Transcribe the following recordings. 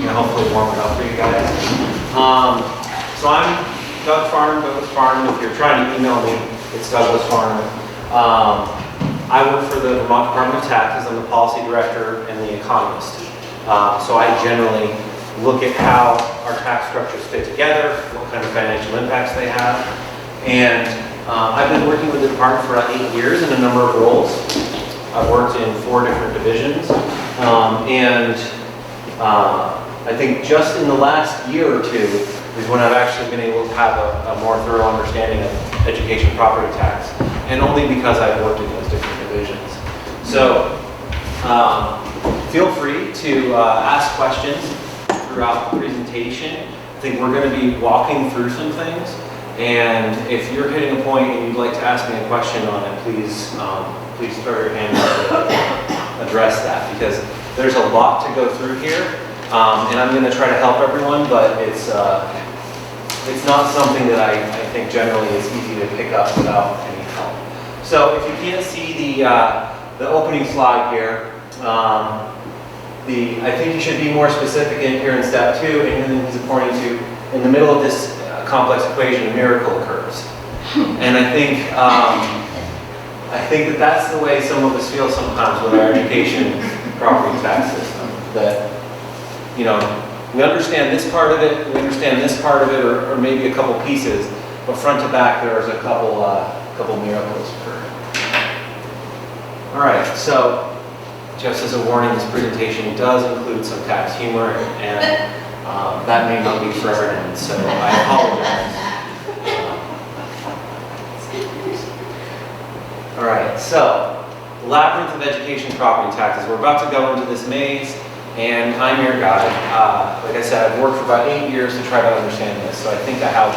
hopefully warm it up for you guys. So I'm Doug Farnham, Douglas Farnham. If you're trying to email me, it's Douglas Farnham. I work for the Vermont Department of Taxes. I'm the policy director and the Economist. So I generally look at how our tax structures fit together, what kind of financial impacts they have. And I've been working with the department for about 8 years in a number of roles. I've worked in 4 different divisions. I think just in the last year or two is when I've actually been able to have a more thorough understanding of education property tax, and only because I've worked in those different divisions. So feel free to ask questions throughout the presentation. I think we're going to be walking through some things, and if you're hitting a point and you'd like to ask me a question on it, please throw your hand up to address that, because there's a lot to go through here, and I'm going to try to help everyone, but it's not something that I think generally is easy to pick up without any help. So if you can't see the opening slide here, I think you should be more specific in here in step 2, and then he's pointing to, in the middle of this complex equation, a miracle occurs. And I think that that's the way some of us feel sometimes with our education property tax system. That, we understand this part of it, we understand this part of it, or maybe a couple pieces, but front to back there's a couple miracles occur. All right, so just as a warning, this presentation does include some tax humor, and that may not be for everyone, so I apologize. All right, so labyrinth of education property taxes. We're about to go into this maze, and I'm your guide. Like I said, I've worked for about 8 years to try to understand this, so I think I have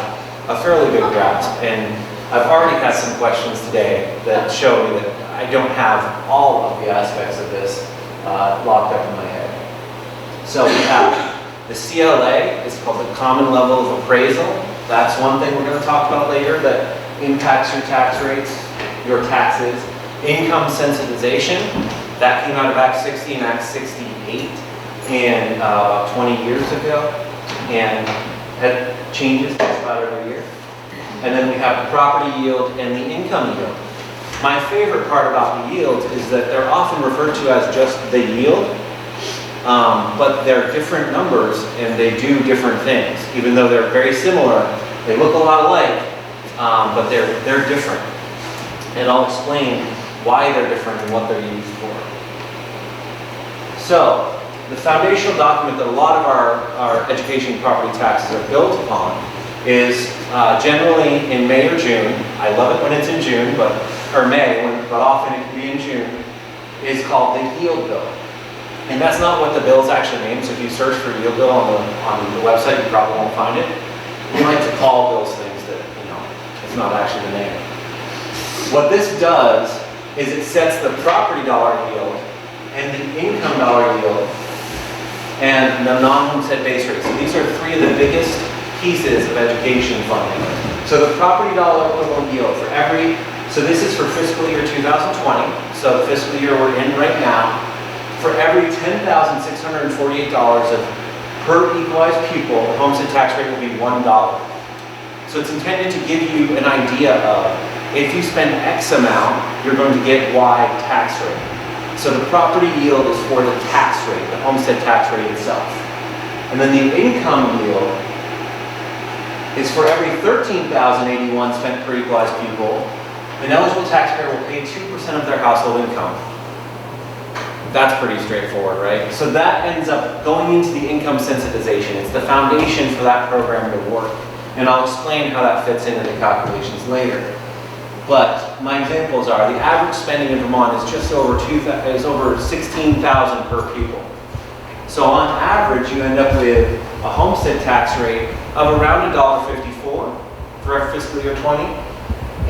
a fairly good grasp. And I've already had some questions today that show me that I don't have all of the aspects of this locked up in my head. So we have the CLA, it's called the Common Level of Appraisal. That's one thing we're going to talk about later that impacts your tax rates, your taxes. Income sensitization, that came out of Act 60 and Act 68 and about 20 years ago, and that changes about every year. And then we have the property yield and the income yield. My favorite part about the yields is that they're often referred to as just the yield, but they're different numbers and they do different things. Even though they're very similar, they look a lot alike, but they're different. And I'll explain why they're different and what they're used for. So, the foundational document that a lot of our education property taxes are built upon is generally in May or June. I love it when it's in June, or May, but often it can be in June, is called the yield bill. And that's not what the bill's actually named, so if you search for yield bill on the website, you probably won't find it. We like to call bills things that, it's not actually the name. What this does is it sets the property dollar yield and the income dollar yield and the non-homestead base rate. So these are 3 of the biggest pieces of education funding. So the property dollar equivalent yield for so this is for fiscal year 2020, so the fiscal year we're in right now, for every $10,648 of per equalized pupil, the homestead tax rate will be $1. So it's intended to give you an idea of, if you spend X amount, you're going to get Y tax rate. So the property yield is for the tax rate, the homestead tax rate itself. And then the income yield is for every $13,081 spent per equalized pupil, an eligible taxpayer will pay 2% of their household income. That's pretty straightforward, right? So that ends up going into the income sensitization. It's the foundation for that program to work. And I'll explain how that fits into the calculations later. But my examples are, the average spending in Vermont is just over $16,000 per pupil. So on average, you end up with a homestead tax rate of around $1.54 for fiscal year 20,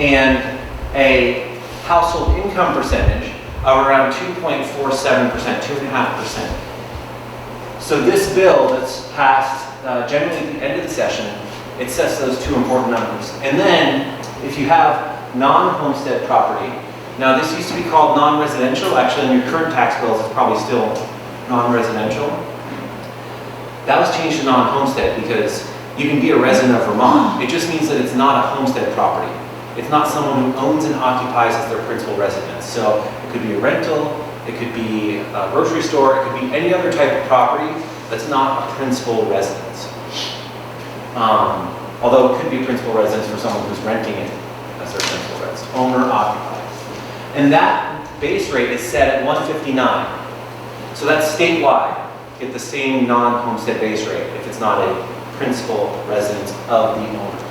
and a household income percentage of around 2.47%, 2.5%. So this bill that's passed generally at the end of the session, it sets those 2 important numbers. And then, if you have non-homestead property, now this used to be called non-residential, actually in your current tax bills it's probably still non-residential. That was changed to non-homestead because you can be a resident of Vermont. It just means that it's not a homestead property. It's not someone who owns and occupies as their principal residence. So it could be a rental, it could be a grocery store, it could be any other type of property that's not a principal residence. Although it could be a principal residence for someone who's renting it as their principal residence, owner occupied. And that base rate is set at 159. So that's statewide. Get the same non-homestead base rate if it's not a principal residence of the owner.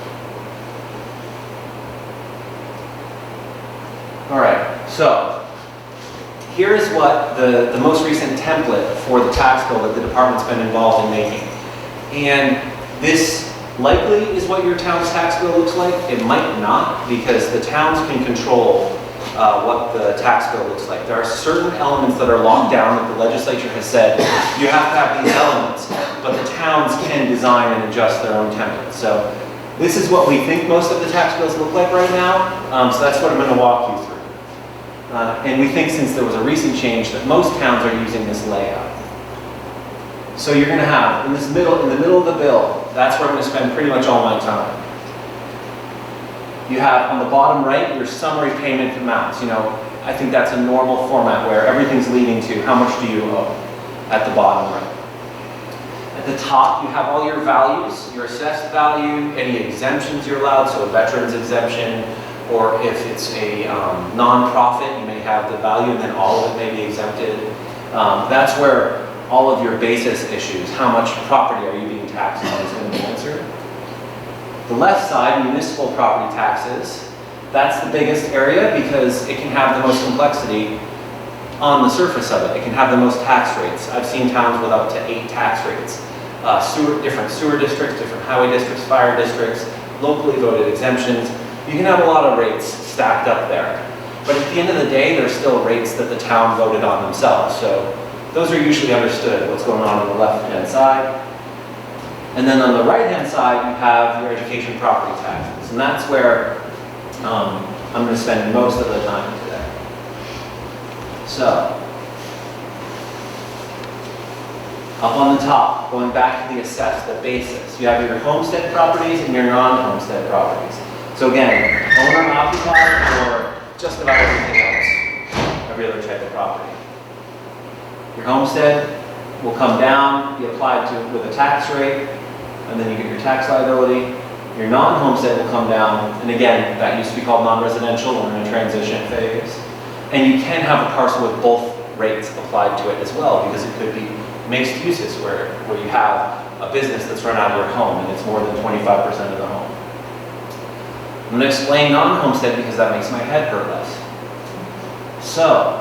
All right, so here's what the most recent template for the tax bill that the department's been involved in making. And this likely is what your town's tax bill looks like. It might not, because the towns can control what the tax bill looks like. There are certain elements that are locked down that the legislature has said, you have to have these elements, but the towns can design and adjust their own templates. So this is what we think most of the tax bills look like right now. So that's what I'm going to walk you through. And we think, since there was a recent change, that most towns are using this layout. So you're going to have, in the middle of the bill, that's where I'm going to spend pretty much all my time. You have, on the bottom right, your summary payment amounts. You know, I think that's a normal format where everything's leading to how much do you owe at the bottom right. At the top, you have all your values, your assessed value, any exemptions you're allowed, so a veteran's exemption, or if it's a non-profit, you may have the value and then all of it may be exempted. That's where all of your basis issues, how much property are you being taxed on, is going to be answered. The left side, municipal property taxes, that's the biggest area because it can have the most complexity on the surface of it. It can have the most tax rates. I've seen towns with up to 8 tax rates. Different sewer districts, different highway districts, fire districts, locally voted exemptions. You can have a lot of rates stacked up there. But at the end of the day, they're still rates that the town voted on themselves. So those are usually understood, what's going on the left-hand side. And then on the right-hand side, you have your education property taxes. And that's where I'm going to spend most of the time today. So, up on the top, going back to the assessed, the basis, you have your homestead properties and your non-homestead properties. So again, owner occupied or just about everything else, every other type of property. Your homestead will come down, be applied to with a tax rate, and then you get your tax liability. Your non-homestead will come down, and again, that used to be called non-residential. We're in a transition phase. And you can have a parcel with both rates applied to it as well, because it could be mixed uses where you have a business that's run out of your home and it's more than 25% of the home. I'm going to explain non-homestead because that makes my head hurt less. So,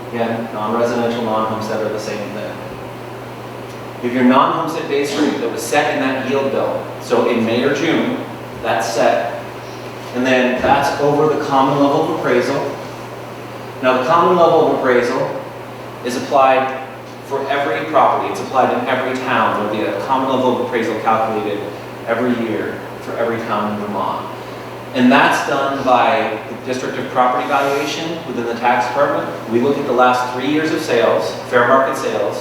again, non-residential, non-homestead are the same thing. If your non-homestead base rate that was set in that yield bill, so in May or June, that's set, and then that's over the common level of appraisal. Now the common level of appraisal is applied for every property. It's applied in every town. There'll be a common level of appraisal calculated every year for every town in Vermont. And that's done by the District of Property Valuation within the tax department. We look at the last 3 years of sales, fair market sales,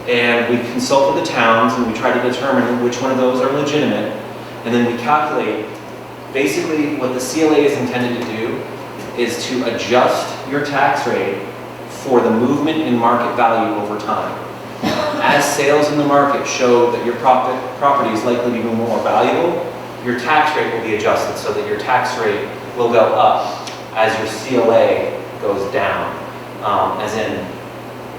and we consult with the towns and we try to determine which one of those are legitimate. And then we calculate, basically what the CLA is intended to do is to adjust your tax rate for the movement in market value over time. As sales in the market show that your property is likely to be more valuable, your tax rate will be adjusted so that your tax rate will go up as your CLA goes down. As in,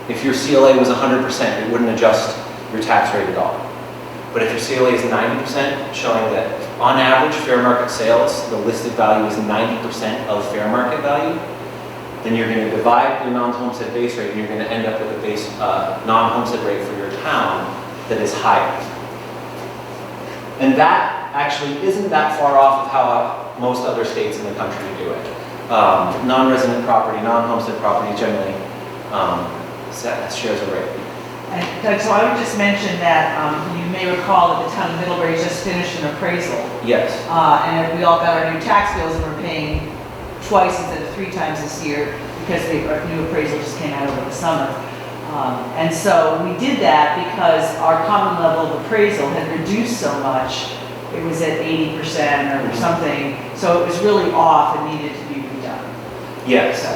if your CLA was 100%, it wouldn't adjust your tax rate at all. But if your CLA is 90%, showing that on average fair market sales, the listed value is 90% of fair market value, then you're going to divide your non-homestead base rate and you're going to end up with a base non-homestead rate for your town that is higher. And that actually isn't that far off of how most other states in the country do it. Non-resident property, non-homestead property generally shares a rate. And Doug, so I would just mention that you may recall that the town of Middlebury just finished an appraisal. Yes. And we all got our new tax bills and we're paying twice instead of 3 times this year because the new appraisal just came out over the summer. And so we did that because our common level of appraisal had reduced so much. It was at 80% or something, so it was really off and needed to be redone. Yes. So,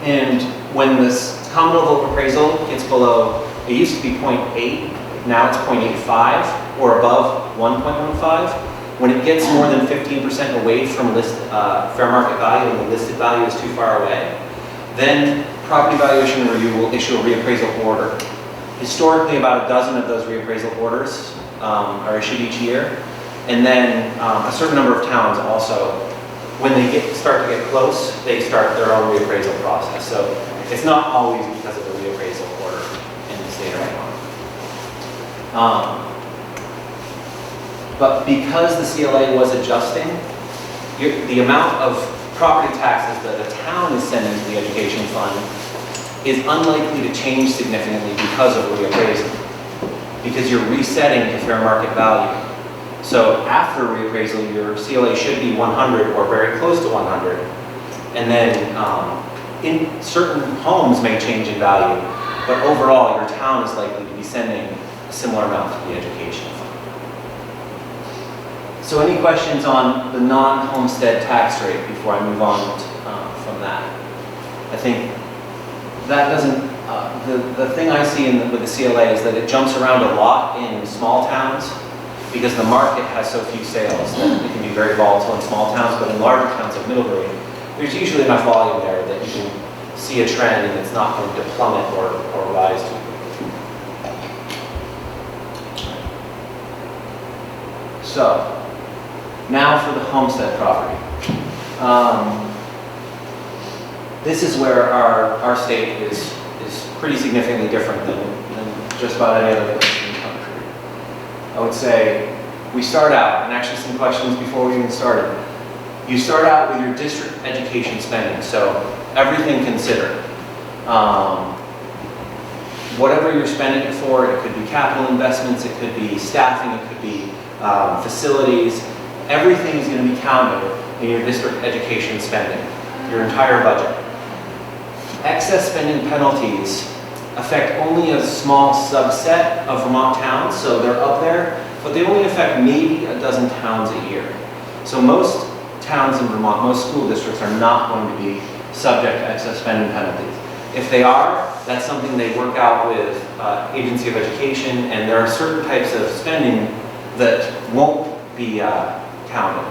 And when this common level of appraisal gets below, it used to be 0.8, now it's 0.85 or above 1.15. When it gets more than 15% away from fair market value and the listed value is too far away, then Property Valuation Review will issue a reappraisal order. Historically, about a dozen of those reappraisal orders are issued each year. And then a certain number of towns also, when they start to get close, they start their own reappraisal process. So it's not always because of the reappraisal order in the state of Vermont. But because the CLA was adjusting, the amount of property taxes that a town is sending to the education fund is unlikely to change significantly because of reappraisal, because you're resetting to fair market value. So after reappraisal, your CLA should be 100 or very close to 100. And then in certain homes may change in value, but overall your town is likely to be sending a similar amount to the education fund. So any questions on the non-homestead tax rate before I move on from that? I think that doesn't, the thing I see with the CLA is that it jumps around a lot in small towns because the market has so few sales that it can be very volatile in small towns, but in larger towns like Middlebury, there's usually enough volume there that you can see a trend and it's not going to plummet or rise too quickly. So, now for the homestead property. This is where our state is pretty significantly different than just about any other place in the country. I would say we start out, and actually some questions before we even started. You start out with your district education spending, so everything considered. Whatever you're spending it for, it could be capital investments, it could be staffing, it could be facilities. Everything is going to be counted in your district education spending, your entire budget. Excess spending penalties affect only a small subset of Vermont towns, so they're up there, but they only affect maybe a dozen towns a year. So most towns in Vermont, most school districts are not going to be subject to excess spending penalties. If they are, that's something they work out with Agency of Education, and there are certain types of spending that won't be counted.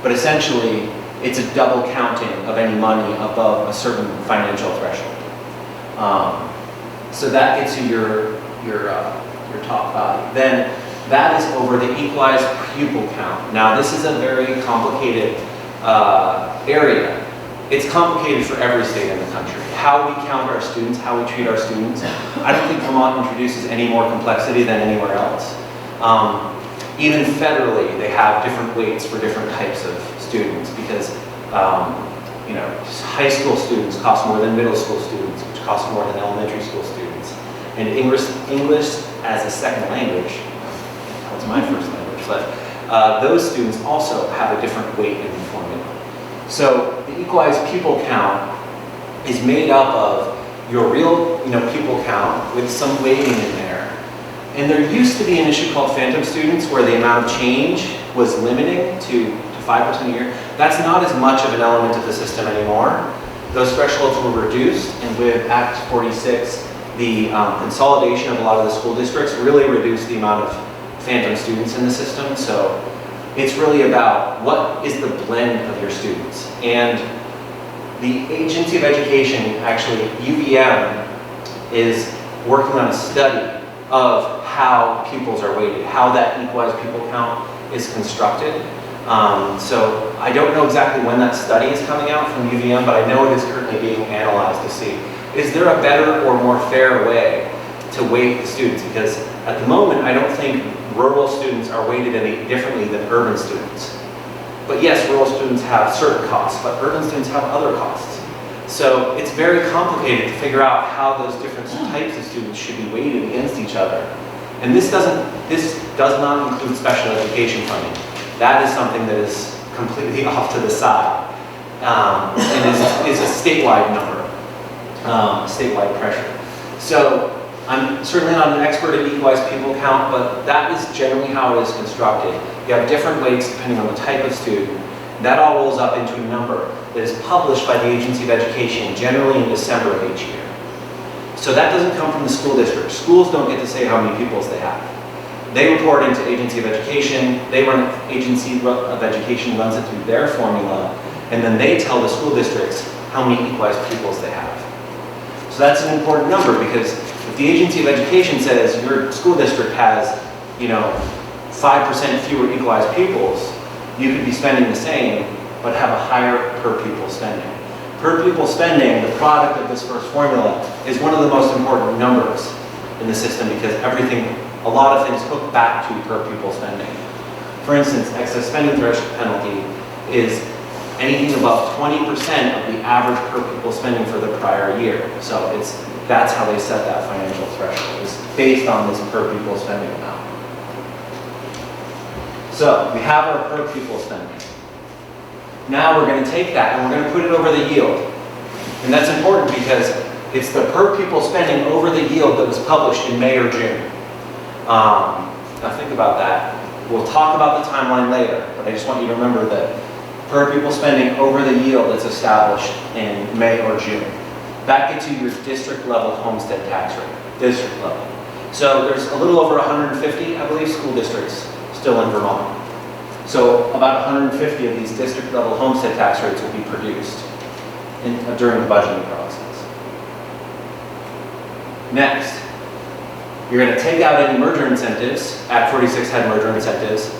But essentially, it's a double counting of any money above a certain financial threshold. So that gets you your top value. Then that is over the equalized pupil count. Now this is a very complicated area. It's complicated for every state in the country. How we count our students, how we treat our students. I don't think Vermont introduces any more complexity than anywhere else. Even federally, they have different weights for different types of students because you know, high school students cost more than middle school students, which cost more than elementary school students. And English as a second language, that's my first language, but those students also have a different weight in the formula. So the equalized pupil count is made up of your real pupil count with some weighting in there. And there used to be an issue called phantom students where the amount of change was limiting to 5% a year. That's not as much of an element of the system anymore. Those thresholds were reduced, and with Act 46, the consolidation of a lot of the school districts really reduced the amount of phantom students in the system. So it's really about what is the blend of your students. And the Agency of Education, actually UVM, is working on a study of how pupils are weighted, how that equalized pupil count is constructed. So I don't know exactly when that study is coming out from UVM, but I know it is currently being analyzed to see, is there a better or more fair way to weight the students? Because at the moment, I don't think rural students are weighted any differently than urban students. But yes, rural students have certain costs, but urban students have other costs. So it's very complicated to figure out how those different types of students should be weighted against each other. And this does not include special education funding. That is something that is completely off to the side and is a statewide number, statewide pressure. So I'm certainly not an expert at equalized pupil count, but that is generally how it is constructed. You have different weights depending on the type of student. That all rolls up into a number that is published by the Agency of Education, generally in December of each year. So that doesn't come from the school district. Schools don't get to say how many pupils they have. They report into Agency of Education, Agency of Education runs it through their formula, and then they tell the school districts how many equalized pupils they have. So that's an important number, because if the Agency of Education says your school district has, 5% fewer equalized pupils, you could be spending the same, but have a higher per pupil spending. Per pupil spending, the product of this first formula, is one of the most important numbers in the system, because a lot of things hook back to per pupil spending. For instance, excess spending threshold penalty is anything above 20% of the average per pupil spending for the prior year. So that's how they set that financial threshold. It's based on this per pupil spending amount. So we have our per pupil spending. Now we're going to take that and we're going to put it over the yield. And that's important because it's the per pupil spending over the yield that was published in May or June. Now think about that. We'll talk about the timeline later, but I just want you to remember that per pupil spending over the yield that's established in May or June. That gets you your district level homestead tax rate, district level. So there's a little over 150, I believe, school districts still in Vermont. So about 150 of these district level homestead tax rates will be produced during the budgeting process. Next, you're going to take out any merger incentives. Act 46 had merger incentives.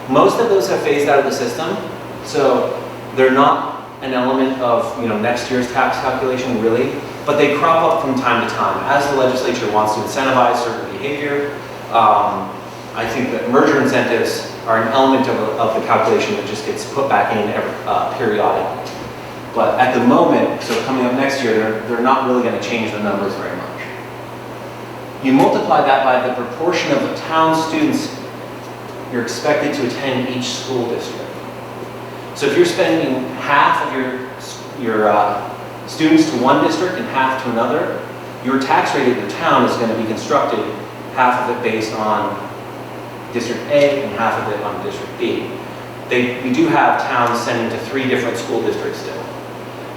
Most of those have phased out of the system, so they're not an element of next year's tax calculation really, but they crop up from time to time as the legislature wants to incentivize certain behavior. I think that merger incentives are an element of the calculation that just gets put back in periodically. But at the moment, so coming up next year, they're not really going to change the numbers very much. You multiply that by the proportion of the town students you're expected to attend each school district. So if you're spending half of your students to one district and half to another, your tax rate of your town is going to be constructed, half of it based on District A and half of it on District B. We do have towns sending to 3 different school districts still.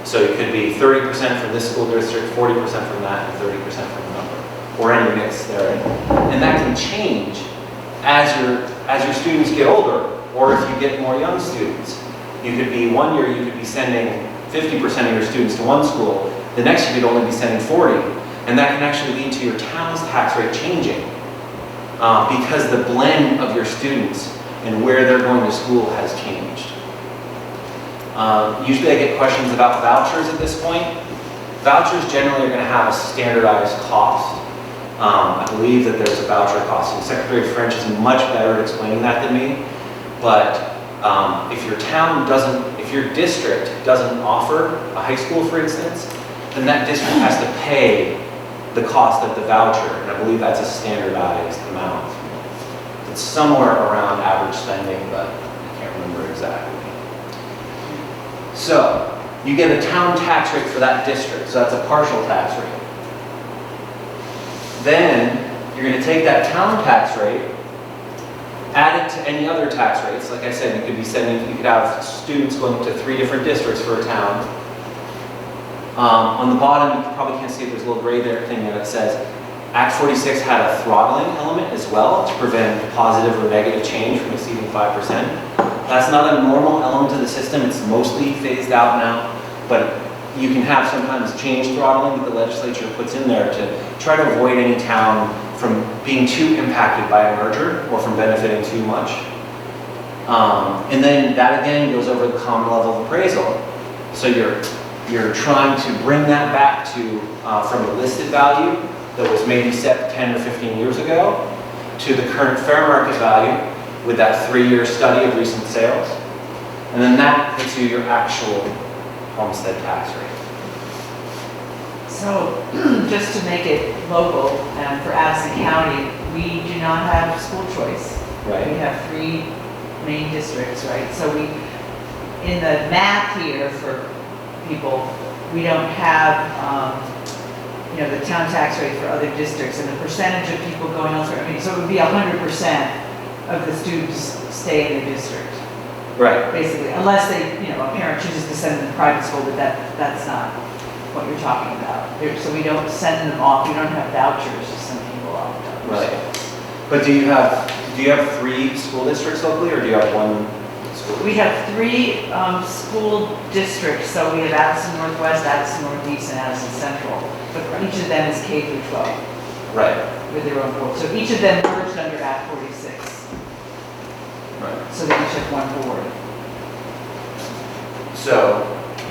So it could be 30% from this school district, 40% from that, and 30% from another, or any mix therein. And that can change as your students get older, or if you get more young students. You could be, one year you could be sending 50% of your students to one school, the next year you'd only be sending 40, and that can actually lead to your town's tax rate changing because the blend of your students and where they're going to school has changed. Usually I get questions about vouchers at this point. Vouchers generally are going to have a standardized cost. I believe that there's a voucher cost, and Secretary French is much better at explaining that than me, but if your district doesn't offer a high school, for instance, then that district has to pay the cost of the voucher, and I believe that's a standardized amount. It's somewhere around average spending, but I can't remember exactly. So, you get a town tax rate for that district, so that's a partial tax rate. Then, you're going to take that town tax rate, add it to any other tax rates. Like I said, you could have students going to 3 different districts for a town. On the bottom, you probably can't see it, there's a little gray there thing there that says Act 46 had a throttling element as well to prevent positive or negative change from exceeding 5%. That's not a normal element of the system, it's mostly phased out now, but you can have sometimes change throttling that the legislature puts in there to try to avoid any town from being too impacted by a merger or from benefiting too much. And then that again goes over the common level of appraisal. So you're trying to bring that back to from a listed value that was maybe set 10 or 15 years ago to the current fair market value with that 3-year study of recent sales. And then that gets you your actual homestead tax rate. So, just to make it local, for Addison County, we do not have school choice. Right. We have 3 main districts, right? So in the map here for people, we don't have, you know, the town tax rate for other districts and the percentage of people going elsewhere. I mean, so it would be 100% of the students stay in the district, Right. basically, unless they, you know, a parent chooses to send them to private school, but that's not what you're talking about. So we don't send them off, we don't have vouchers to send people off. Right. But do you have 3 school districts locally, or do you have 1 school? We have 3 school districts, so we have Addison Northwest, Addison Northeast, and Addison Central. But each of them is K through 12 Right. with their own board. So each of them merged under Act 46. Right. So they each have 1 board. So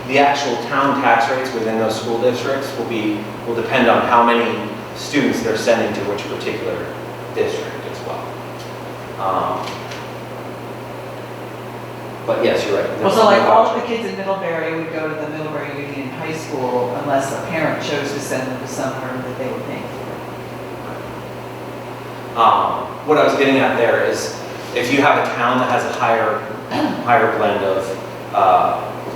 the actual town tax rates within those school districts will depend on how many students they're sending to which particular district as well. But yes, you're right. Well, so like all of the kids in Middlebury would go to the Middlebury Union High School unless a parent chose to send them to somewhere that they were paying for. What I was getting at there is if you have a town that has a higher blend of,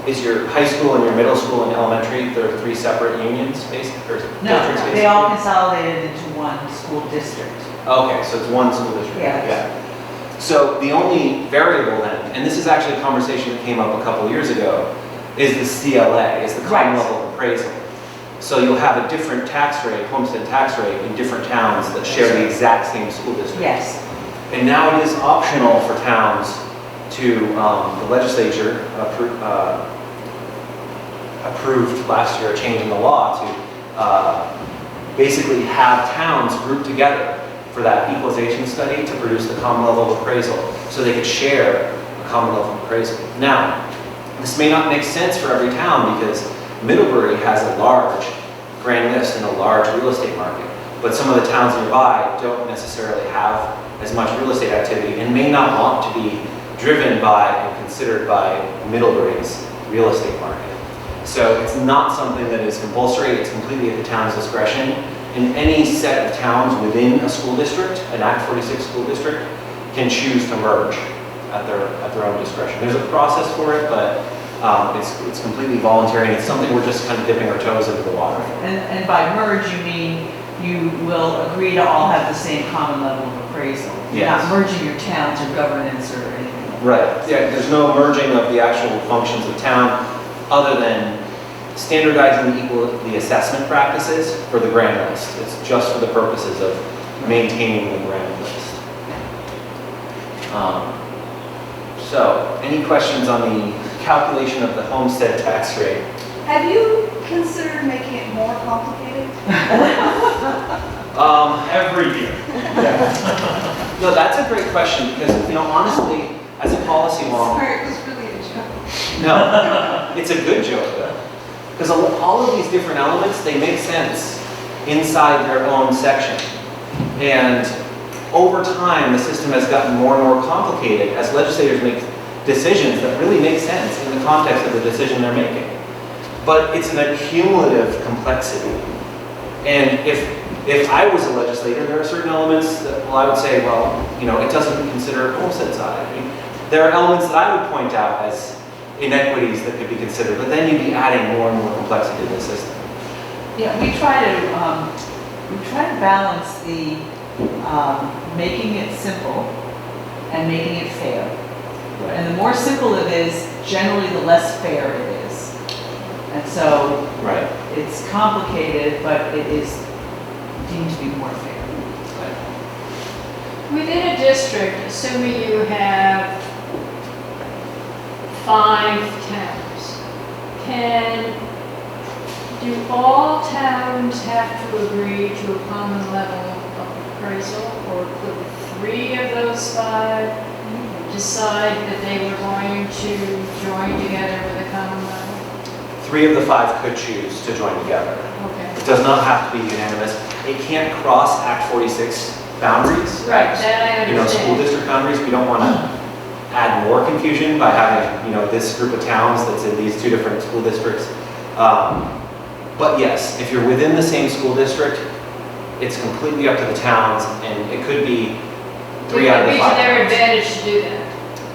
is your high school and your middle school and elementary, there are 3 separate unions basically, or No, districts basically? they all consolidated into 1 school district. Okay, so it's 1 school district. Yeah. So the only variable then, and this is actually a conversation that came up a couple years ago, is the CLA, is the common Right. level appraisal. So you'll have a different tax rate, homestead tax rate in different towns that share the exact same school district. Yes. And now it is optional for towns to, the legislature approved last year a change in the law to basically have towns grouped together for that equalization study to produce the common level of appraisal so they could share a common level of appraisal. Now, this may not make sense for every town because Middlebury has a large grand list and a large real estate market, but some of the towns nearby don't necessarily have as much real estate activity and may not want to be driven by and considered by Middlebury's real estate market. So it's not something that is compulsory, it's completely at the town's discretion. And any set of towns within a school district, an Act 46 school district, can choose to merge at their own discretion. There's a process for it, but it's completely voluntary, and it's something we're just kind of dipping our toes into the water. And by merge, you mean you will agree to all have the same common level of appraisal. You're Yes. not merging your towns or governance or anything. Right, yeah, there's no merging of the actual functions of town other than standardizing the assessment practices for the grand list. It's just for the purposes of maintaining the grand list. So, any questions on the calculation of the homestead tax rate? Have you considered making it more complicated? Every year. No, that's a great question because, honestly, as a policy wonk, Sorry, it was really a joke. no, it's a good joke though. Because all of these different elements, they make sense inside their own section. And over time, the system has gotten more and more complicated as legislators make decisions that really make sense in the context of the decision they're making. But it's an accumulative complexity. And if I was a legislator, there are certain elements that, I would say, it doesn't consider homestead side. I mean, there are elements that I would point out as inequities that could be considered, but then you'd be adding more and more complexity to the system. Yeah, we try to balance the making it simple and making it fair. And the more simple it is, generally the less fair it is. And so Right. it's complicated, but it is deemed to be more fair. Within a district, assuming you have 5 towns, do all towns have to agree to a common level of appraisal, or could 3 of those 5 decide that they were going to join together with a common level? 3 of the 5 could choose to join together. Okay. It does not have to be unanimous. It can't cross Act 46 boundaries. Right, that I School understand. district boundaries. We don't want to add more confusion by having, this group of towns that's in these 2 different school districts. But yes, if you're within the same school district, it's completely up to the towns, and it could be 3 out of the 5. It would be to their advantage to do that,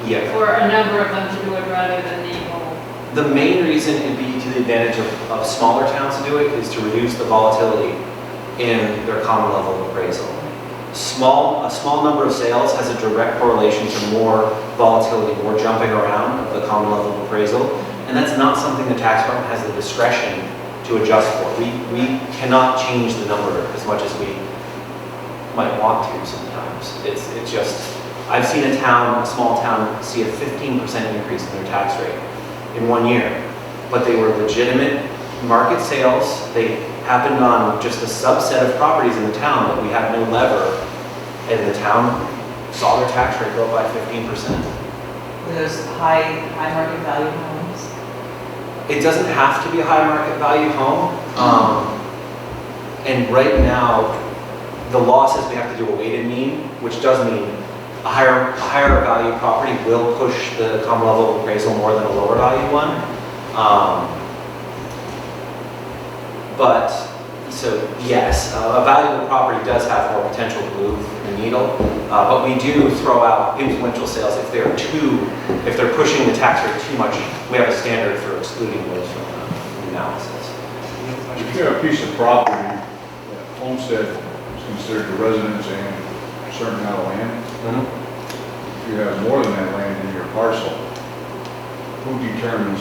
Yeah. for a number of them to do it rather than the whole. The main reason it'd be to the advantage of smaller towns to do it is to reduce the volatility in their common level of appraisal. A small number of sales has a direct correlation to more volatility, more jumping around of the common level of appraisal, and that's not something the tax department has the discretion to adjust for. We cannot change the number as much as we might want to sometimes. It's just, I've seen a small town, see a 15% increase in their tax rate in 1 year, but they were legitimate market sales. They happened on just a subset of properties in the town that we had no lever, and the town saw their tax rate go up by 15%. Those high market value homes. It doesn't have to be a high market value home. And right now, the law says we have to do a weighted mean, which does mean a higher value property will push the common level of appraisal more than a lower value one. But, so yes, a valuable property does have more potential to move the needle, but we do throw out influential sales if they're pushing the tax rate too much. We have a standard for excluding those from the analysis. If you have a piece of property that homestead is considered a residence and a certain amount of land, if you have more than that land in your parcel, who determines,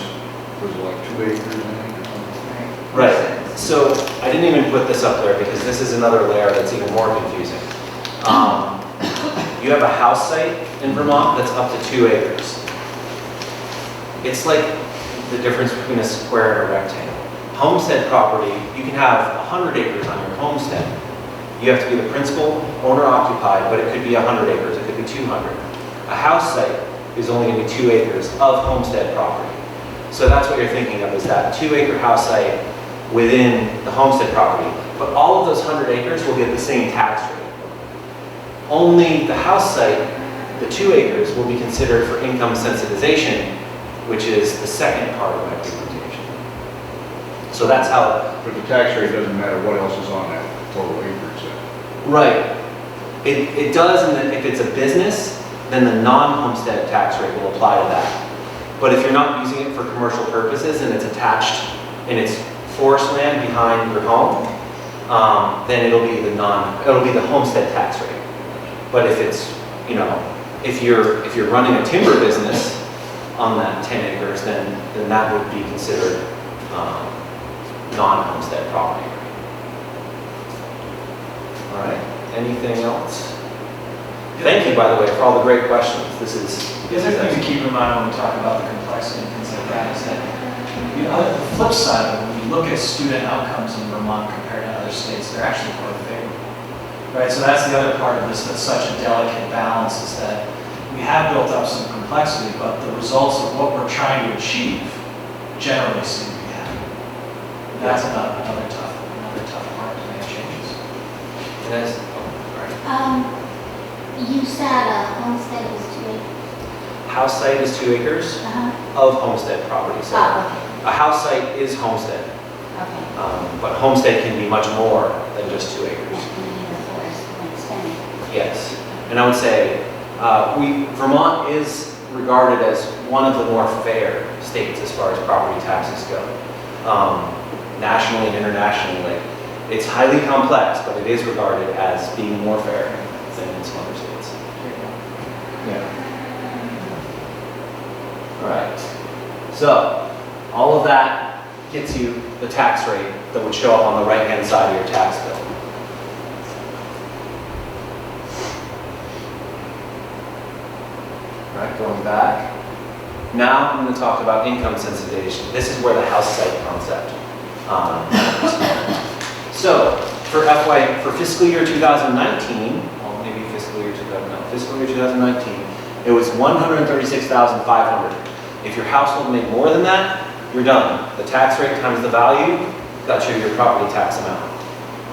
was it like 2 acres, an acre, something? Right. So I didn't even put this up there because this is another layer that's even more confusing. You have a house site in Vermont that's up to 2 acres. It's like the difference between a square and a rectangle. Homestead property, you can have 100 acres on your homestead. You have to be the principal owner occupied, but it could be 100 acres, it could be 200. A house site is only going to be 2 acres of homestead property. So that's what you're thinking of, is that 2 acre house site within the homestead property. But all of those 100 acres will get the same tax rate. Only the house site, the 2 acres, will be considered for income sensitization, which is the second part of equity limitation. So that's how. But the tax rate doesn't matter what else is on that total acreage then. Right. It does, and if it's a business, then the non-homestead tax rate will apply to that. But if you're not using it for commercial purposes and it's attached and it's forest land behind your home, then it'll be the homestead tax rate. But if it's, if you're running a timber business on that 10 acres, then that would be considered non-homestead property. All right. Anything else? Thank you, by the way, for all the great questions. The other thing to keep in mind when we talk about the complexity and things like that is that the flip side of it, when you look at student outcomes in Vermont compared to other states, they're actually quite favorable. Right, so that's the other part of this that's such a delicate balance, is that we have built up some complexity, but the results of what we're trying to achieve generally seem to be happy. That's another tough part to make changes. Yes. You said homestead was 2 acres. House site is 2 acres of homestead property. So Oh, a house site is homestead, okay. but homestead can be much more than just 2 acres. Meaning the forest will extend. Yes, and I would say Vermont is regarded as one of the more fair states as far as property taxes go, nationally and internationally. It's highly complex, but it is regarded as being more fair than in some other states. Yeah. All right. So all of that gets you the tax rate that would show up on the right-hand side of your tax bill. All right, going back. Now I'm going to talk about income sensitization. This is where the house site concept. So for fiscal year 2019, well, maybe fiscal year 2019, it was $136,500. If your household made more than that, you're done. The tax rate times the value got you your property tax amount.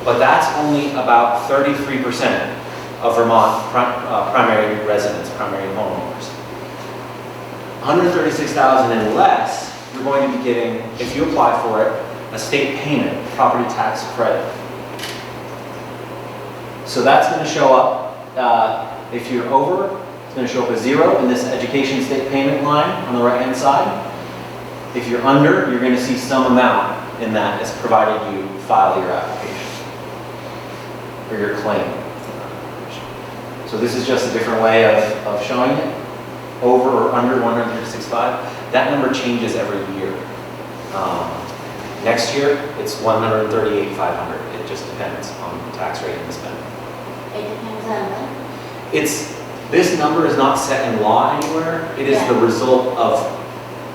But that's only about 33% of Vermont primary residents, primary homeowners. $136,000 and less, you're going to be getting, if you apply for it, a state payment, property tax credit. So that's going to show up, if you're over, it's going to show up as 0 in this education state payment line on the right-hand side. If you're under, you're gonna see some amount in that as provided you file your application or your claim. So this is just a different way of showing it. Over or under 165, that number changes every year. Next year, it's 138,500. It just depends on the tax rate and the spending. It depends on what? This number is not set in law anywhere. It is the result of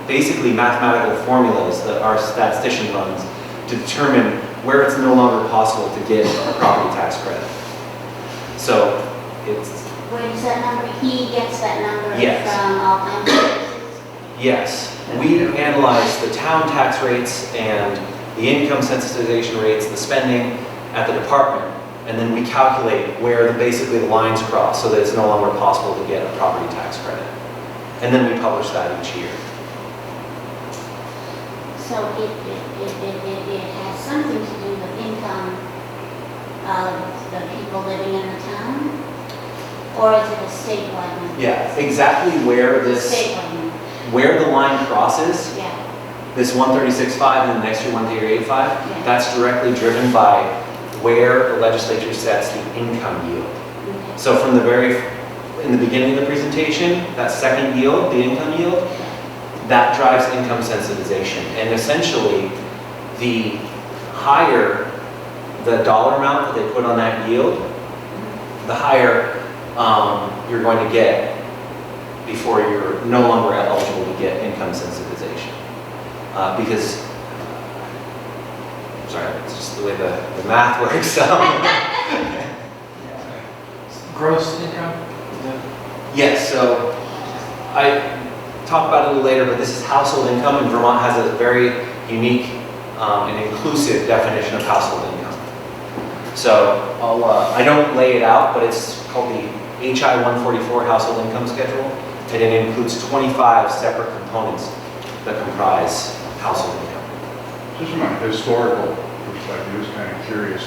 basically mathematical formulas that our statistician runs to determine where it's no longer possible to get a property tax credit. So it's, Where does that number, he gets that number Yes. from all kinds of places? yes, we analyze the town tax rates and the income sensitization rates, the spending at the department, and then we calculate where basically the lines cross so that it's no longer possible to get a property tax credit. And then we publish that each year. So it has something to do with income of the people living in the town? Or is it a statewide number? Yeah, exactly where Statewide number, where the line crosses, yeah. this 136.5 and the next year 138.5, Yeah. that's directly driven by where the legislature sets the income yield. Okay. So from in the beginning of the presentation, that second yield, the income yield, that drives income sensitization. And essentially, the higher the dollar amount that they put on that yield, the higher you're going to get before you're no longer eligible to get income sensitization. Because, sorry, it's just the way the math works. Gross income? Yes, so I talk about it a little later, but this is household income, and Vermont has a very unique and inclusive definition of household income. So I don't lay it out, but it's called the HI 144 household income schedule, and it includes 25 separate components that comprise household income. Just from a historical perspective, I was kind of curious.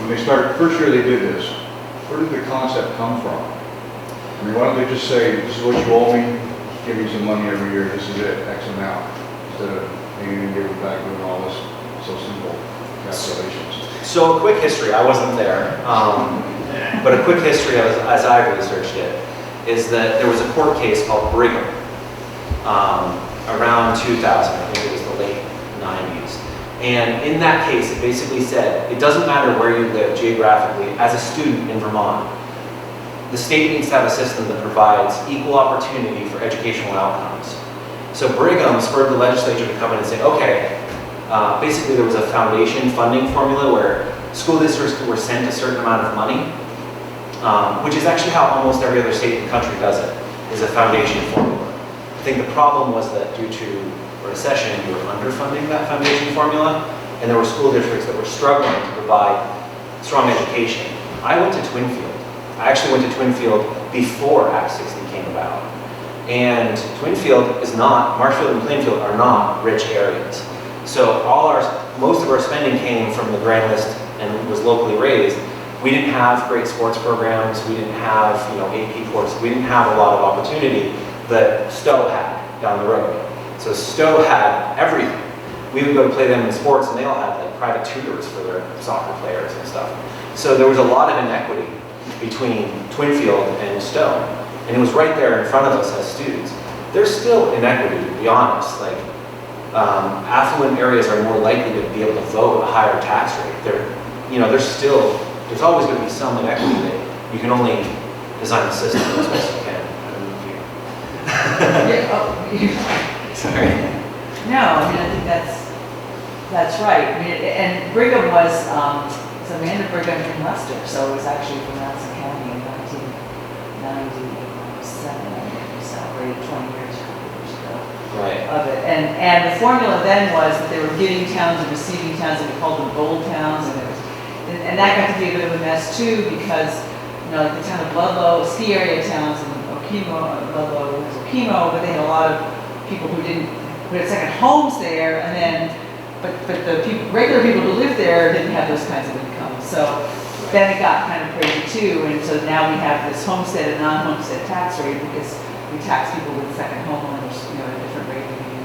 When they started, first year they did this, where did the concept come from? I mean, why don't they just say, this is what you owe me, give me some money every year, this is it, X amount, instead of hanging and giving back doing all this so simple calculations. So a quick history, I wasn't there, but a quick history as I researched it is that there was a court case called Brigham around 2000, I think it was the late 90s. And in that case, it basically said, it doesn't matter where you live geographically, as a student in Vermont, the state needs to have a system that provides equal opportunity for educational outcomes. So Brigham spurred the legislature to come in and say, okay, basically there was a foundation funding formula where school districts were sent a certain amount of money, which is actually how almost every other state in the country does it, is a foundation formula. I think the problem was that due to recession, we were underfunding that foundation formula, and there were school districts that were struggling to provide strong education. I went to Twinfield. I actually went to Twinfield before Act 60 came about. And Twinfield is not, Marshfield and Plainfield are not rich areas. So most of our spending came from the grand list and was locally raised. We didn't have great sports programs. We didn't have, AP courses. We didn't have a lot of opportunity that Stowe had down the road. So Stowe had everything. We would go to play them in sports, and they all had like private tutors for their soccer players and stuff. So there was a lot of inequity between Twinfield and Stowe, and it was right there in front of us as students. There's still inequity, to be honest. Like affluent areas are more likely to be able to vote a higher tax rate. There's always going to be some inequity that you can only design a system as best you can. Sorry. No, I mean, I think that's right. I mean, and Brigham was, it's Amanda Brigham from Leicester, so it was actually from Madison County in 1997, I think we celebrated 20 years ago Right. of it. And the formula then was that they were giving towns and receiving towns, and we called them gold towns, and that got to be a bit of a mess too, because, like the town of Ludlow, ski area towns, and Ludlow was Okemo, but they had a lot of people who had second homes there, and then, but the regular people who lived there didn't have those kinds of incomes. So then it got kind of crazy too, and so now we have this homestead and non-homestead tax rate because we tax people with second home owners, at a different rate than we do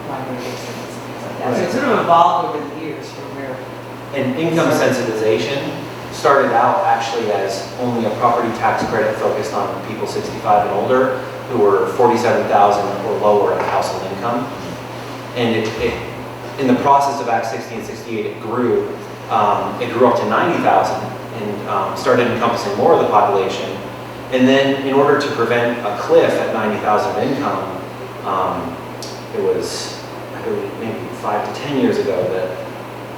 primary districts and things like that. So it's sort of evolved over the years from where, And income sensitization started out actually as only a property tax credit focused on people 65 and older who were 47,000 or lower in household income. And in the process of Act 60 and 68, it grew up to 90,000 and started encompassing more of the population. And then in order to prevent a cliff at 90,000 of income, it was maybe 5 to 10 years ago that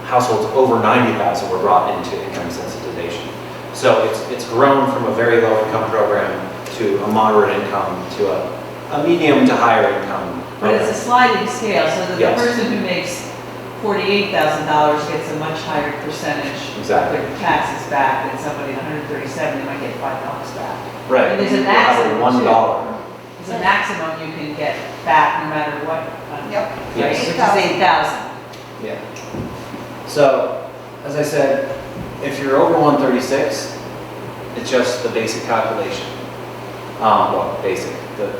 households over 90,000 were brought into income sensitization. So it's grown from a very low income program to a moderate income to a medium to higher income. but it's a sliding scale, so that the Yes. person who makes $48,000 gets a much higher percentage Exactly. of their taxes back than somebody at 137, they might get $5 back. Right. And there's a People have maximum, $1. There's a maximum you can get back no matter what. Yep. Right, Yes. which is 8,000. Yeah. So, as I said, if you're over 136, it's just the basic calculation. Well, basic, the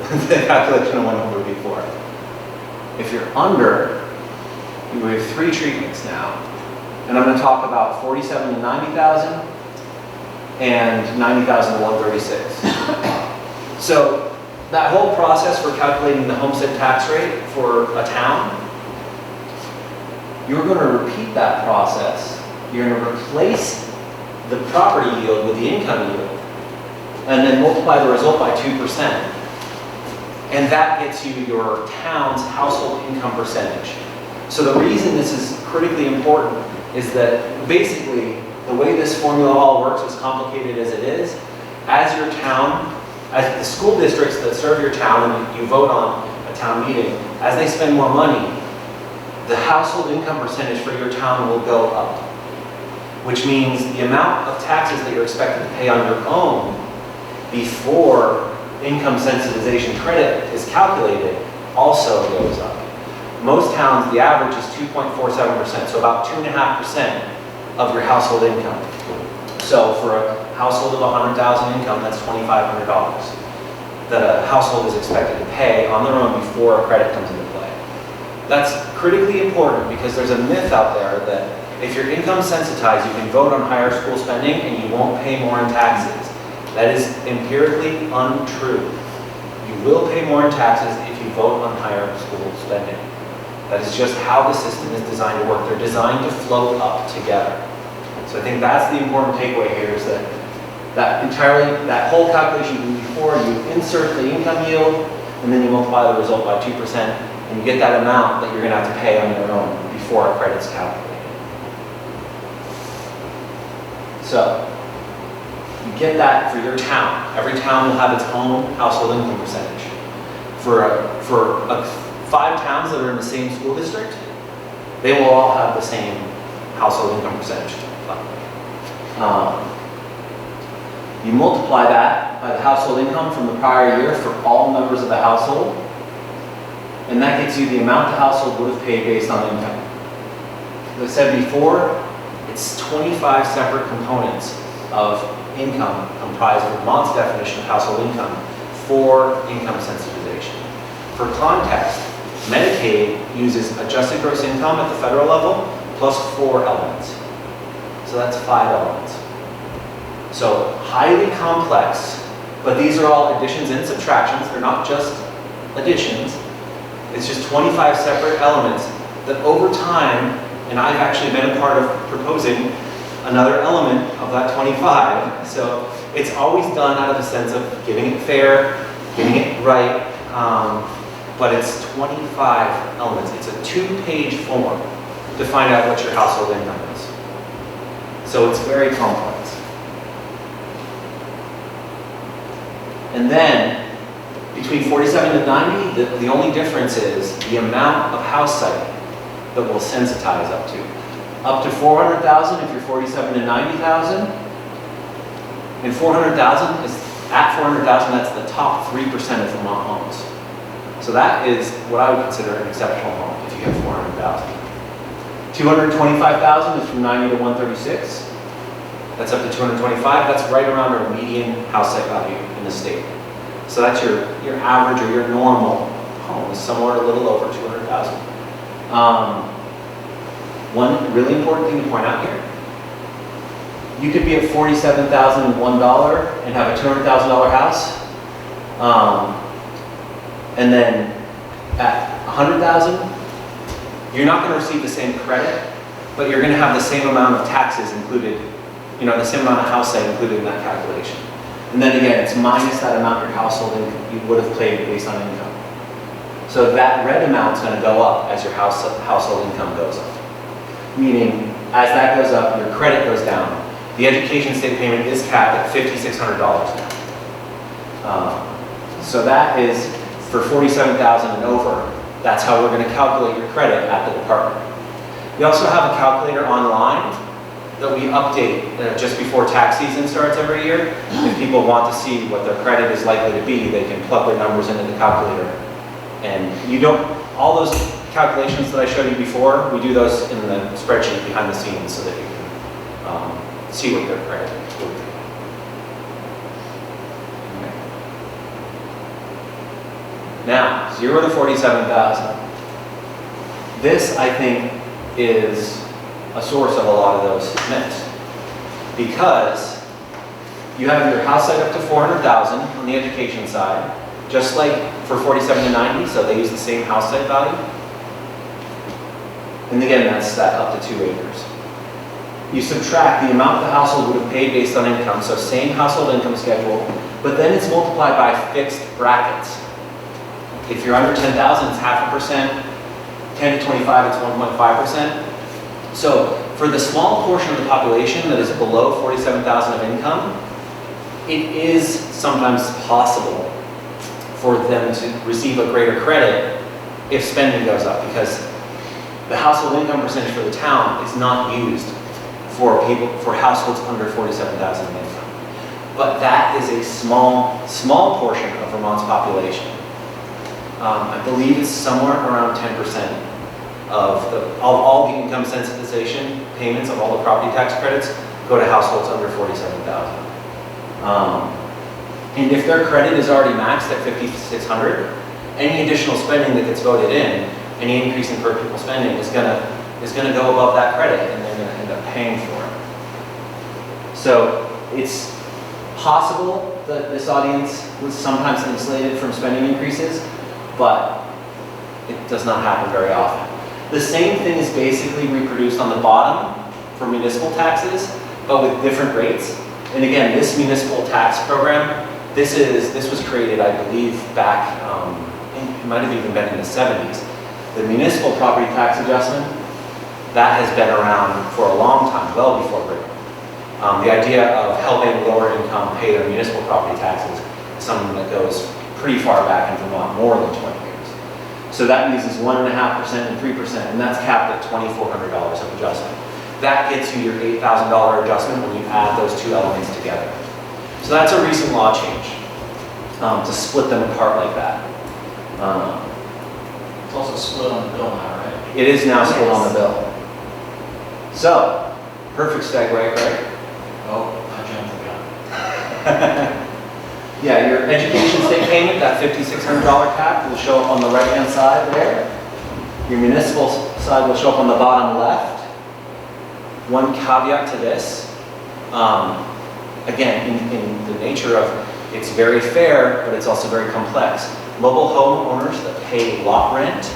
calculation I went over before. If you're under, you have 3 treatments now. And I'm going to talk about 47 to 90,000 and 90,000 to 136. So, that whole process for calculating the homestead tax rate for a town, you're going to repeat that process. You're going to replace the property yield with the income yield, and then multiply the result by 2%. And that gets you your town's household income percentage. So the reason this is critically important is that basically the way this formula all works, as complicated as it is, as your town, as the school districts that serve your town and you vote on a town meeting, as they spend more money, the household income percentage for your town will go up, which means the amount of taxes that you're expected to pay on your own before income sensitization credit is calculated also goes up. Most towns, the average is 2.47%, so about 2.5% of your household income. So for a household of 100,000 income, that's $2,500 that a household is expected to pay on their own before a credit comes into play. That's critically important because there's a myth out there that if you're income sensitized, you can vote on higher school spending and you won't pay more in taxes. That is empirically untrue. You will pay more in taxes if you vote on higher school spending. That is just how the system is designed to work. They're designed to float up together. So I think that's the important takeaway here is that that whole calculation before you insert the income yield and then you multiply the result by 2% and you get that amount that you're going to have to pay on your own before a credit's calculated. So you get that for your town. Every town will have its own household income percentage. For 5 towns that are in the same school district, they will all have the same household income percentage. You multiply that by the household income from the prior year for all members of the household, and that gets you the amount the household would have paid based on income. As I said before, it's 25 separate components of income comprised of Vermont's definition of household income for income sensitization. For context, Medicaid uses adjusted gross income at the federal level plus 4 elements. So that's 5 elements. So highly complex, but these are all additions and subtractions. They're not just additions. It's just 25 separate elements that over time, and I've actually been a part of proposing another element of that 25. So it's always done out of the sense of getting it fair, getting it right, but it's 25 elements. It's a 2-page form to find out what your household income is. So it's very complex. And then, between 47 and 90, the only difference is the amount of house site that will sensitize up to. Up to 400,000 if you're 47 to 90,000. And 400,000 is, at 400,000, that's the top 3% of Vermont homes. So that is what I would consider an exceptional home if you have 400,000. 225,000 is from 90 to 136. That's up to 225. That's right around our median house site value in the state. So that's your average or your normal home is somewhere a little over 200,000. One really important thing to point out here, you could be at $47,001 and have a $200,000 house, and then at $100,000, you're not going to receive the same credit, but you're going to have the same amount of taxes included, the same amount of house site included in that calculation. And then again, it's minus that amount your household income you would have paid based on income. So that red amount's going to go up as your household income goes up. Meaning, as that goes up, your credit goes down. The education state payment is capped at $5,600 now. So that is for $47,000 and over. That's how we're going to calculate your credit at the department. We also have a calculator online that we update just before tax season starts every year. If people want to see what their credit is likely to be, they can plug their numbers into the calculator. And all those calculations that I showed you before, we do those in the spreadsheet behind the scenes so that you can see what their credit would be. Now, 0 to 47,000. This, I think, is a source of a lot of those myths. Because you have your house site up to 400,000 on the education side, just like for 47 to 90, so they use the same house site value. And again, that's that up to 2 acres. You subtract the amount the household would have paid based on income, so same household income schedule, but then it's multiplied by fixed brackets. If you're under 10,000, it's 0.5%, 10 to 25, it's 1.5%. So for the small portion of the population that is below 47,000 of income, it is sometimes possible for them to receive a greater credit if spending goes up, because the household income percentage for the town is not used for households under 47,000 of income. But that is a small portion of Vermont's population. I believe it's somewhere around 10% of all the income sensitization payments of all the property tax credits go to households under 47,000. And if their credit is already maxed at $5,600, any additional spending that gets voted in, any increase in per pupil spending is gonna go above that credit, and they're gonna end up paying for it. So it's possible that this audience was sometimes insulated from spending increases, but it does not happen very often. The same thing is basically reproduced on the bottom for municipal taxes, but with different rates. And again, this municipal tax program, this was created, I believe, back, it might have even been in the 70s. The municipal property tax adjustment, that has been around for a long time, well before Britain. The idea of helping lower income pay their municipal property taxes is something that goes pretty far back in Vermont, more than 20 years. So that uses 1.5% and 3%, and that's capped at $2,400 of adjustment. That gets you your $8,000 adjustment when you add those two elements together. So that's a recent law change, to split them apart like that. It's also split on the bill now, right? It is now split on the bill. So, perfect segue, right? Oh, I jumped the gun. Yeah, your education state payment, that $5,600 cap, will show up on the right-hand side there. Your municipal side will show up on the bottom left. One caveat to this, again, in the nature of it's very fair, but it's also very complex. Mobile home owners that pay lot rent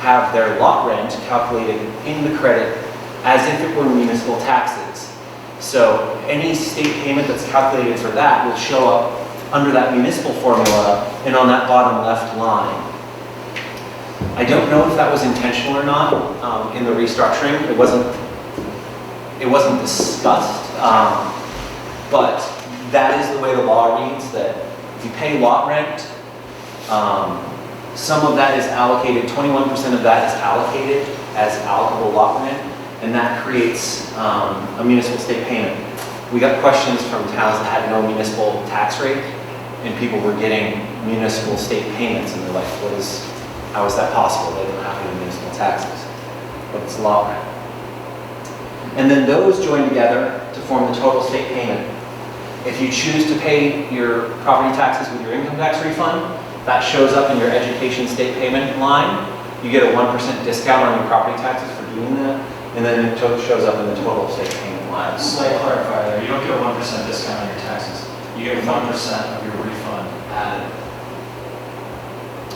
have their lot rent calculated in the credit as if it were municipal taxes. So any state payment that's calculated for that will show up under that municipal formula and on that bottom left line. I don't know if that was intentional or not in the restructuring. It wasn't discussed, but that is the way the law reads, that if you pay lot rent, some of that is allocated, 21% of that is allocated as allocable lot rent, and that creates a municipal state payment. We got questions from towns that had no municipal tax rate, and people were getting municipal state payments, and they're like, how is that possible? They don't have any municipal taxes, but it's lot rent. And then those join together to form the total state payment. If you choose to pay your property taxes with your income tax refund, that shows up in your education state payment line. you get a 1% discount on your property taxes for doing that, and then it shows up in the total state payment line. Slight clarifier there, you don't get a 1% discount on your taxes. You get 1% of your refund added.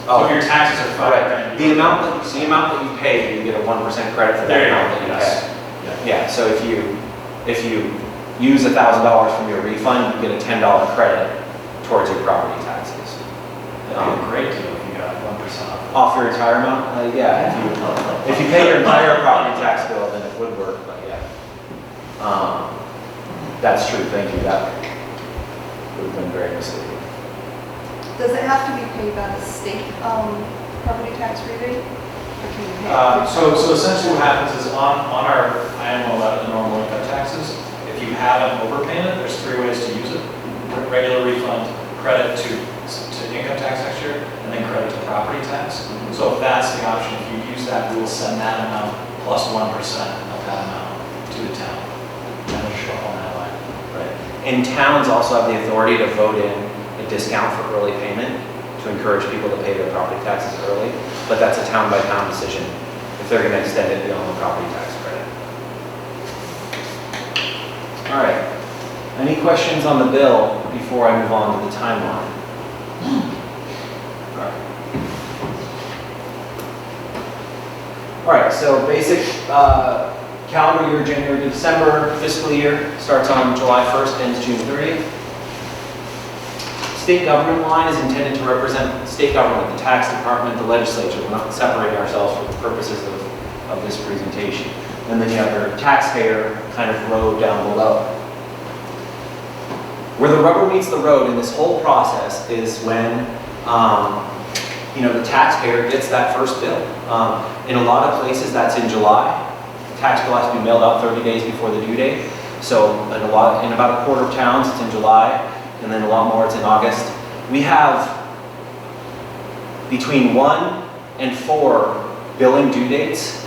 So if your taxes are $5 Right, grand. the amount that you pay, you get a 1% credit for that There you amount go, that you yes. pay. Yeah, so if you use $1,000 from your refund, you get a $10 credit towards your property taxes. That'd be a great deal if you got 1% off. Off your entire amount? Yeah, if you pay your entire property tax bill, then it would work, but yeah. That's true, thank you, that would have been very misleading. Does it have to be paid by the state property tax rebate? Or can you pay it? So essentially what happens is on our IMO 11, the normal income taxes, if you have an overpayment, there's 3 ways to use it. Regular refund, credit to income tax next year, and then credit to property tax. So if that's the option, if you use that, we will send that amount plus 1% of that amount to the town. And it'll show up on that line. Right. And towns also have the authority to vote in a discount for early payment to encourage people to pay their property taxes early, but that's a town-by-town decision if they're going to extend it beyond the property tax credit. All right. Any questions on the bill before I move on to the timeline? All right, so basic calendar year, January to December, fiscal year starts on July 1st, ends June 30th. State government line is intended to represent state government, the tax department, the legislature. We're not separating ourselves for the purposes of this presentation. And then you have your taxpayer kind of row down below. Where the rubber meets the road in this whole process is when the taxpayer gets that first bill. In a lot of places, that's in July. The tax bill has to be mailed out 30 days before the due date. So in about a quarter of towns, it's in July, and then a lot more, it's in August. We have between 1 and 4 billing due dates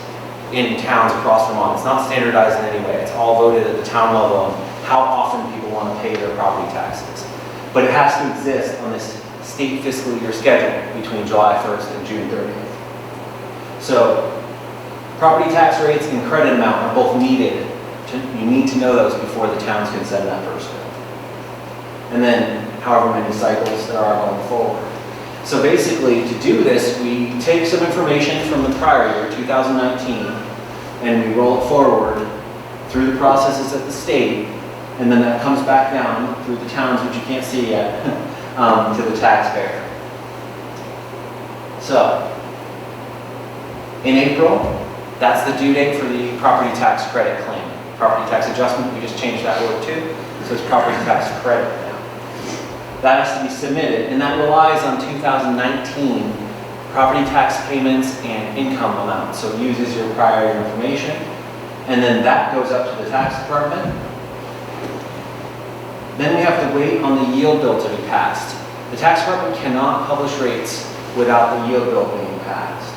in towns across Vermont. It's not standardized in any way. It's all voted at the town level on how often people want to pay their property taxes. But it has to exist on this state fiscal year schedule between July 1st and June 30th. So property tax rates and credit amount are both needed. You need to know those before the towns can send that first bill. And then however many cycles there are going forward. So basically, to do this, we take some information from the prior year, 2019, and we roll it forward through the processes at the state, and then that comes back down through the towns, which you can't see yet, to the taxpayer. So, in April, that's the due date for the property tax credit claim. Property tax adjustment, we just changed that word too, so it's property tax credit now. That has to be submitted, and that relies on 2019 property tax payments and income amounts. So it uses your prior information, and then that goes up to the tax department. Then we have to wait on the yield bill to be passed. The tax department cannot publish rates without the yield bill being passed.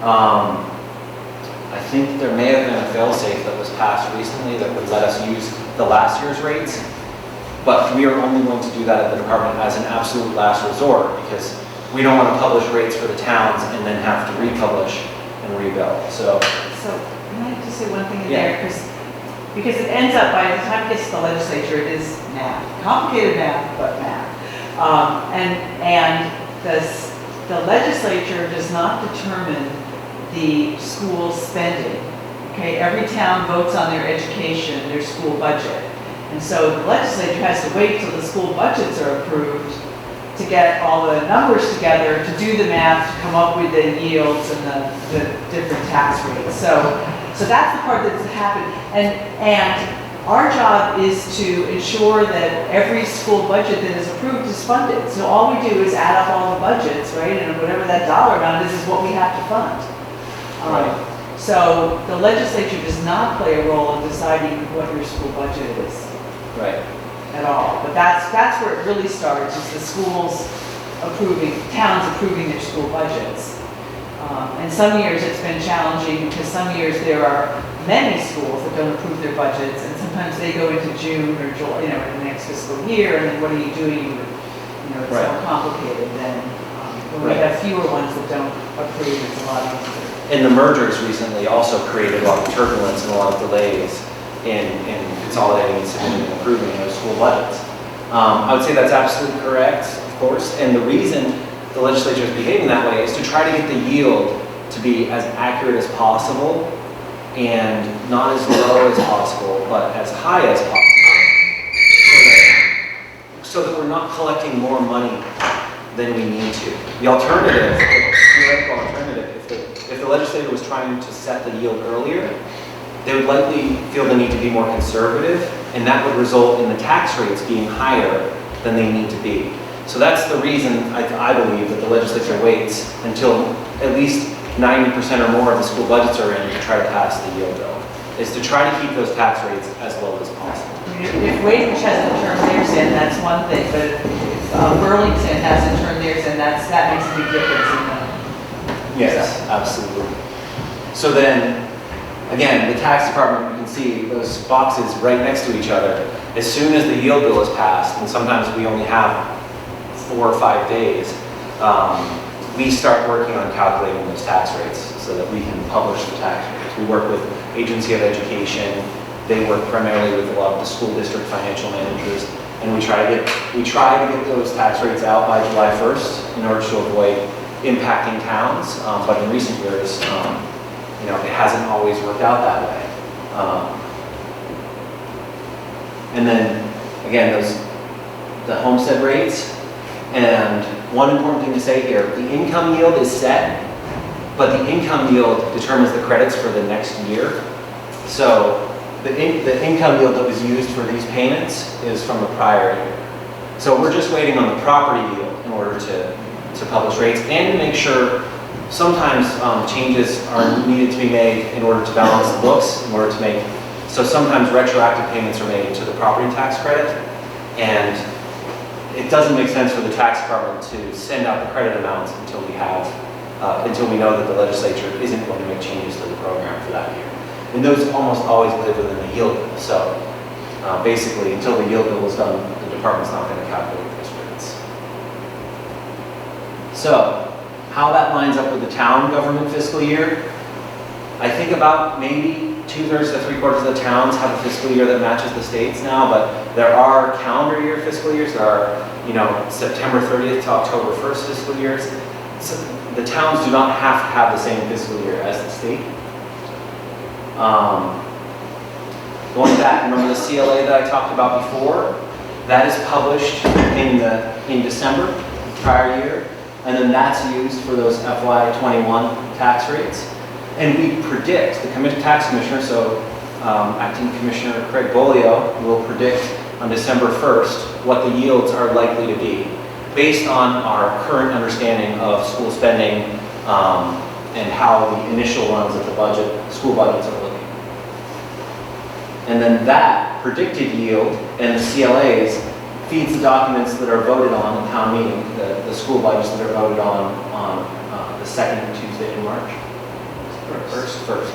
I think there may have been a fail-safe that was passed recently that would let us use the last year's rates, but we are only going to do that at the department as an absolute last resort because we don't want to publish rates for the towns and then have to republish and rebill. So can I just say one thing in Yeah. there? Because it ends up, by the time it gets to the legislature, it is math. Complicated math, but math. And the legislature does not determine the school spending. Okay, every town votes on their education, their school budget. And so the legislature has to wait till the school budgets are approved to get all the numbers together, to do the math, to come up with the yields and the different tax rates. So that's the part that's happened. And our job is to ensure that every school budget that is approved is funded. So all we do is add up all the budgets, right? And whatever that dollar amount is what we have to fund. Right. So the legislature does not play a role in deciding what your school budget is. right. At all, but that's where it really starts, is the schools approving, towns approving their school budgets. And some years it's been challenging because some years there are many schools that don't approve their budgets, and sometimes they go into June or July, in the next fiscal year, and then what are you doing? It's Right. more complicated than when we Right. have fewer ones that don't approve, it's a lot easier. And the mergers recently also created a lot of turbulence and a lot of delays in consolidating and submitting and approving those school budgets. I would say that's absolutely correct, of course, and the reason the legislature is behaving that way is to try to get the yield to be as accurate as possible and not as low as possible, but as high as possible, so that we're not collecting more money than we need to. The alternative, the theoretical alternative, if the legislature was trying to set the yield earlier, they would likely feel the need to be more conservative, and that would result in the tax rates being higher than they need to be. So that's the reason I believe that the legislature waits until at least 90% or more of the school budgets are in to try to pass the yield bill, is to try to keep those tax rates as low as possible. If Wadeham hasn't turned theirs in, that's one thing, but if Burlington hasn't turned theirs in, that makes a big difference in the. Yes, absolutely. So then, again, the tax department, you can see those boxes right next to each other. As soon as the yield bill is passed, and sometimes we only have 4 or 5 days, we start working on calculating those tax rates so that we can publish the tax rates. We work with Agency of Education. They work primarily with a lot of the school district financial managers, and we try to get those tax rates out by July 1st in order to avoid impacting towns. But in recent years, it hasn't always worked out that way. And then again, the homestead rates. And one important thing to say here, the income yield is set, but the income yield determines the credits for the next year. So the income yield that was used for these payments is from the prior year. So we're just waiting on the property yield in order to publish rates and to make sure sometimes changes are needed to be made in order to balance the books, so sometimes retroactive payments are made to the property tax credit, and it doesn't make sense for the tax department to send out the credit amounts until we know that the legislature isn't going to make changes to the program for that year. And those almost always live within the yield bill. So basically, until the yield bill is done, the department's not going to calculate those rates. So how that lines up with the town government fiscal year, I think about maybe 2/3 to 3/4 of the towns have a fiscal year that matches the state's now, but there are calendar year fiscal years. There are, September 30th to October 1st fiscal years. So the towns do not have to have the same fiscal year as the state. Going back, remember the CLA that I talked about before? That is published in December, prior year, and then that's used for those FY21 tax rates. And we predict, the tax commissioner, so Acting Commissioner Craig Bolio will predict on December 1st what the yields are likely to be based on our current understanding of school spending and how the initial runs of the school budgets are looking. And then that predicted yield and the CLAs feeds the documents that are voted on in town meeting, the school budgets that are voted on the second Tuesday in March. First.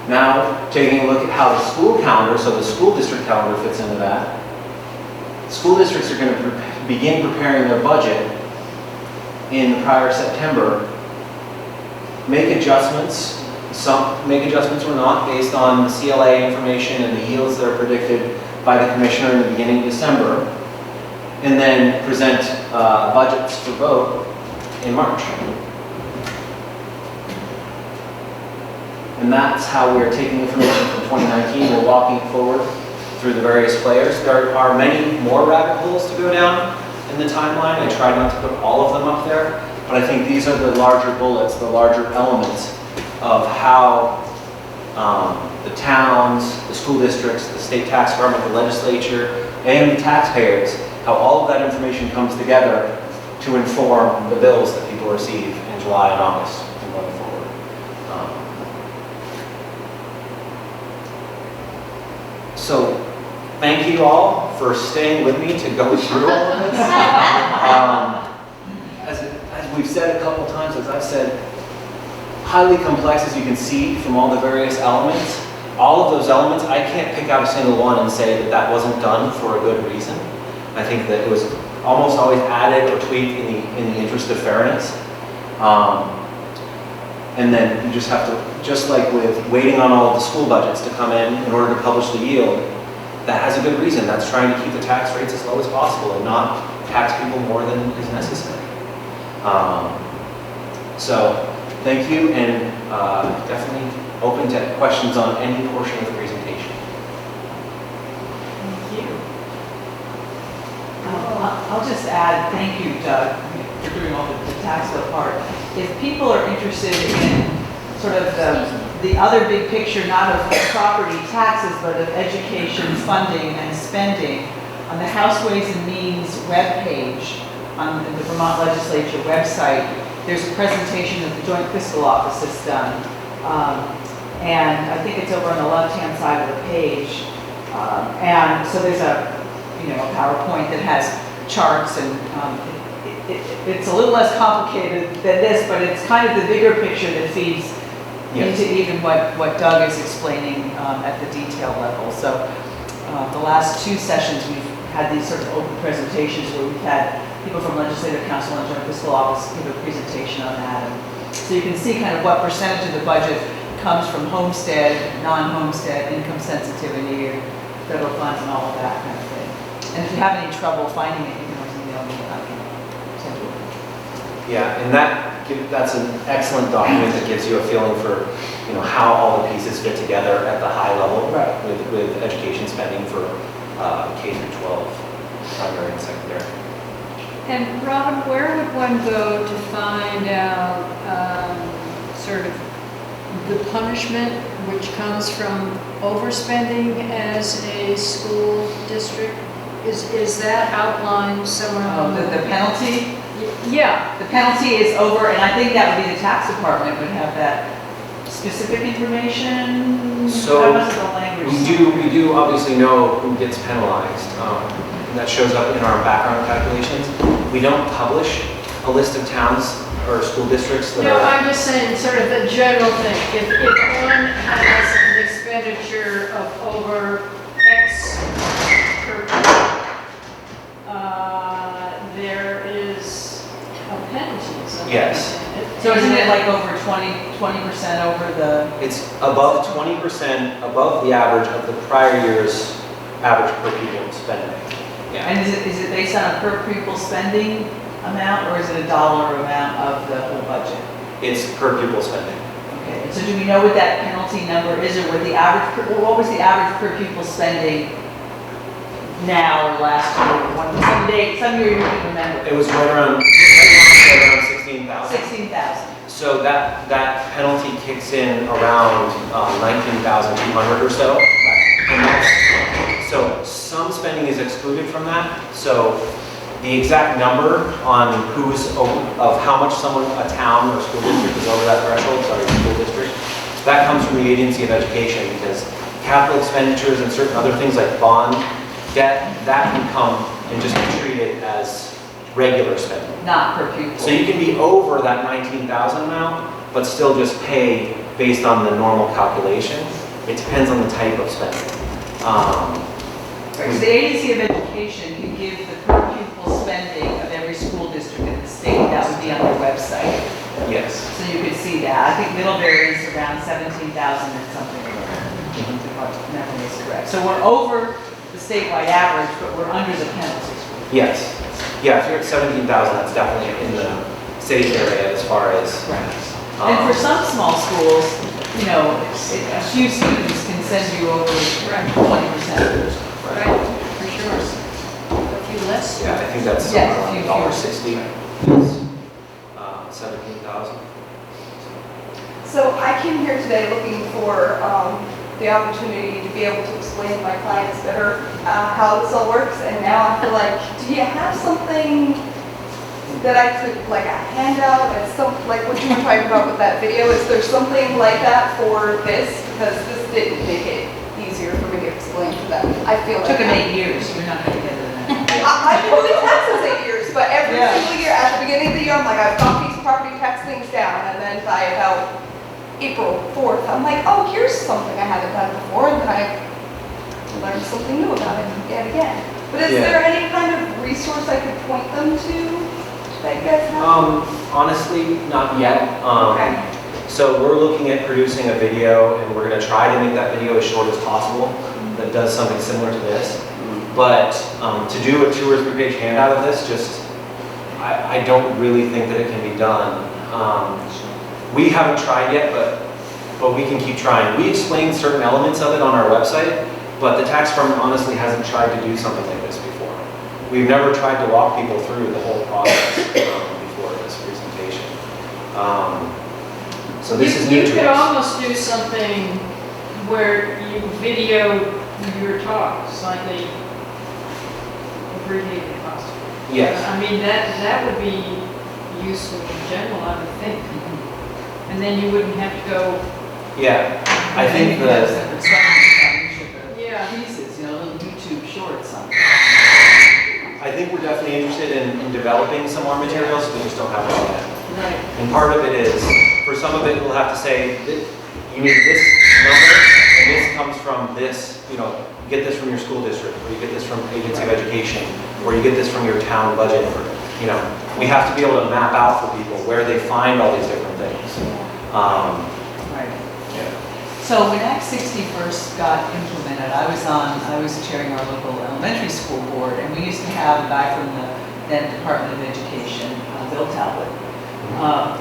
Now, taking a look at how the school calendar, so the school district calendar fits into that. School districts are going to begin preparing their budget in the prior September. Make adjustments, or not, based on the CLA information and the yields that are predicted by the commissioner in the beginning of December, and then present budgets for vote in March. And that's how we are taking information from 2019. We're walking it forward through the various players. There are many more rabbit holes to go down in the timeline. I tried not to put all of them up there, but I think these are the larger bullets, the larger elements of how the towns, the school districts, the state tax department, the legislature, and the taxpayers, how all of that information comes together to inform the bills that people receive in July and August and going forward. So thank you all for staying with me to go through all of this. As we've said a couple times, as I've said, highly complex, as you can see from all the various elements. All of those elements, I can't pick out a single one and say that that wasn't done for a good reason. I think that it was almost always added or tweaked in the interest of fairness. And then you just have to, just like with waiting on all of the school budgets to come in order to publish the yield, that has a good reason. That's trying to keep the tax rates as low as possible and not tax people more than is necessary. So thank you, and definitely open to questions on any portion of the presentation. Thank you. I'll just add, thank you, Doug, for doing all the tax bill part. If people are interested in sort of the other big picture, not of property taxes, but of education, funding, and spending, on the House Ways and Means webpage on the Vermont Legislature website, there's a presentation that the Joint Fiscal Office has done. And I think it's over on the left-hand side of the page. And so there's a PowerPoint that has charts, and it's a little less complicated than this, but it's kind of the bigger picture that feeds into even what Doug is explaining at the detail level. So the last two sessions we've had these sort of open presentations where we've had people from Legislative Council and Joint Fiscal Office give a presentation on that. And so you can see kind of what percentage of the budget comes from homestead, non-homestead, income sensitivity, or federal funds, and all of that kind of thing. And if you have any trouble finding it, you can always email me and I can send you it. Yeah, and that's an excellent document that gives you a feeling for how all the pieces fit together at the high level, Right. with education spending for K through 12, primary and secondary. And Robin, where would one go to find out sort of the punishment which comes from overspending as a school district? Is that outlined somewhere? Oh, the penalty? Yeah. The penalty is over, and I think that would be the tax department would have that specific information. So That was the language. we do obviously know who gets penalized. And that shows up in our background calculations. We don't publish a list of towns or school districts that No, are. I'm just saying sort of the general thing. If one has an expenditure of over X per there is a penalty. Yes. So isn't it like over 20% over the? It's above 20% above the average of the prior year's average per pupil spending. Yeah. And is it based on a per pupil spending amount, or is it a dollar amount of the whole budget? It's per pupil spending. Okay, and so do we know what that penalty number is, or what the average, what was the average per pupil spending now or last year? Some year you can remember. It was right around 16,000. 16,000. So that penalty kicks in around 19,200 or so. And so some spending is excluded from that. So the exact number on of how much a town or school district is over that threshold, school district, that comes from the Agency of Education, because capital expenditures and certain other things like bond debt, that can come and just be treated as regular spending. Not per pupil. So you can be over that 19,000 amount, but still just pay based on the normal calculation. It depends on the type of spending. Right, so the Agency of Education can give the per pupil spending of every school district in the state. That would be on their website. Yes. So you could see that. I think Middlebury is around 17,000 and something. If memory is correct. So we're over the statewide average, but we're under the penalty. Yes. Yeah, if you're at 17,000, that's definitely in the safe area as far as. Right. And for some small schools, a few students can send you over 20%. Right, for sure. A few less. Yeah, I think that's Yes, around a few $1.60. Yes. 17,000. So I came here today looking for the opportunity to be able to explain to my clients better how this all works, and now I feel like, do you have something that I could, like a handout, and like what you were talking about with that video? Is there something like that for this? Because this didn't make it easier for me to explain to them. I feel It like took them that. 8 years. You're not going to get it in that. I've been doing taxes 8 years, but every Yeah. single year at the beginning of the year, I'm like, I've got these property tax things down, and then by about April 4th, I'm like, oh, here's something I haven't done before, and then I learned something new about it yet again. But is Yeah. there any kind of resource I could point them to that you guys have? Honestly, not yet. Okay. So we're looking at producing a video, and we're gonna try to make that video as short as possible that does something similar to this. But to do a 2 or 3 page handout of this, just, I don't really think that it can be done. We haven't tried yet, but we can keep trying. We explain certain elements of it on our website, but the tax firm honestly hasn't tried to do something like this before. We've never tried to walk people through the whole process before this presentation. So this is new You to could us. almost do something where you video your talk, slightly abbreviated possibly. Yes. I mean, that would be useful in general, I would think. And then you wouldn't have to go, Yeah, I think You have that, separate sections, yeah. pieces, little YouTube shorts on. I think we're definitely interested in developing some more materials, we just don't have it all yet. Right. And part of it is, for some of it, we'll have to say, you need this number, and this comes from this, you get this from your school district, or you get this from agency of education, or you get this from your town budget, or, we have to be able to map out for people where they find all these different things. Right. Yeah. So when Act 60 first got implemented, I was chairing our local elementary school board, and we used to have a guy from the then Department of Education, Bill Talbot,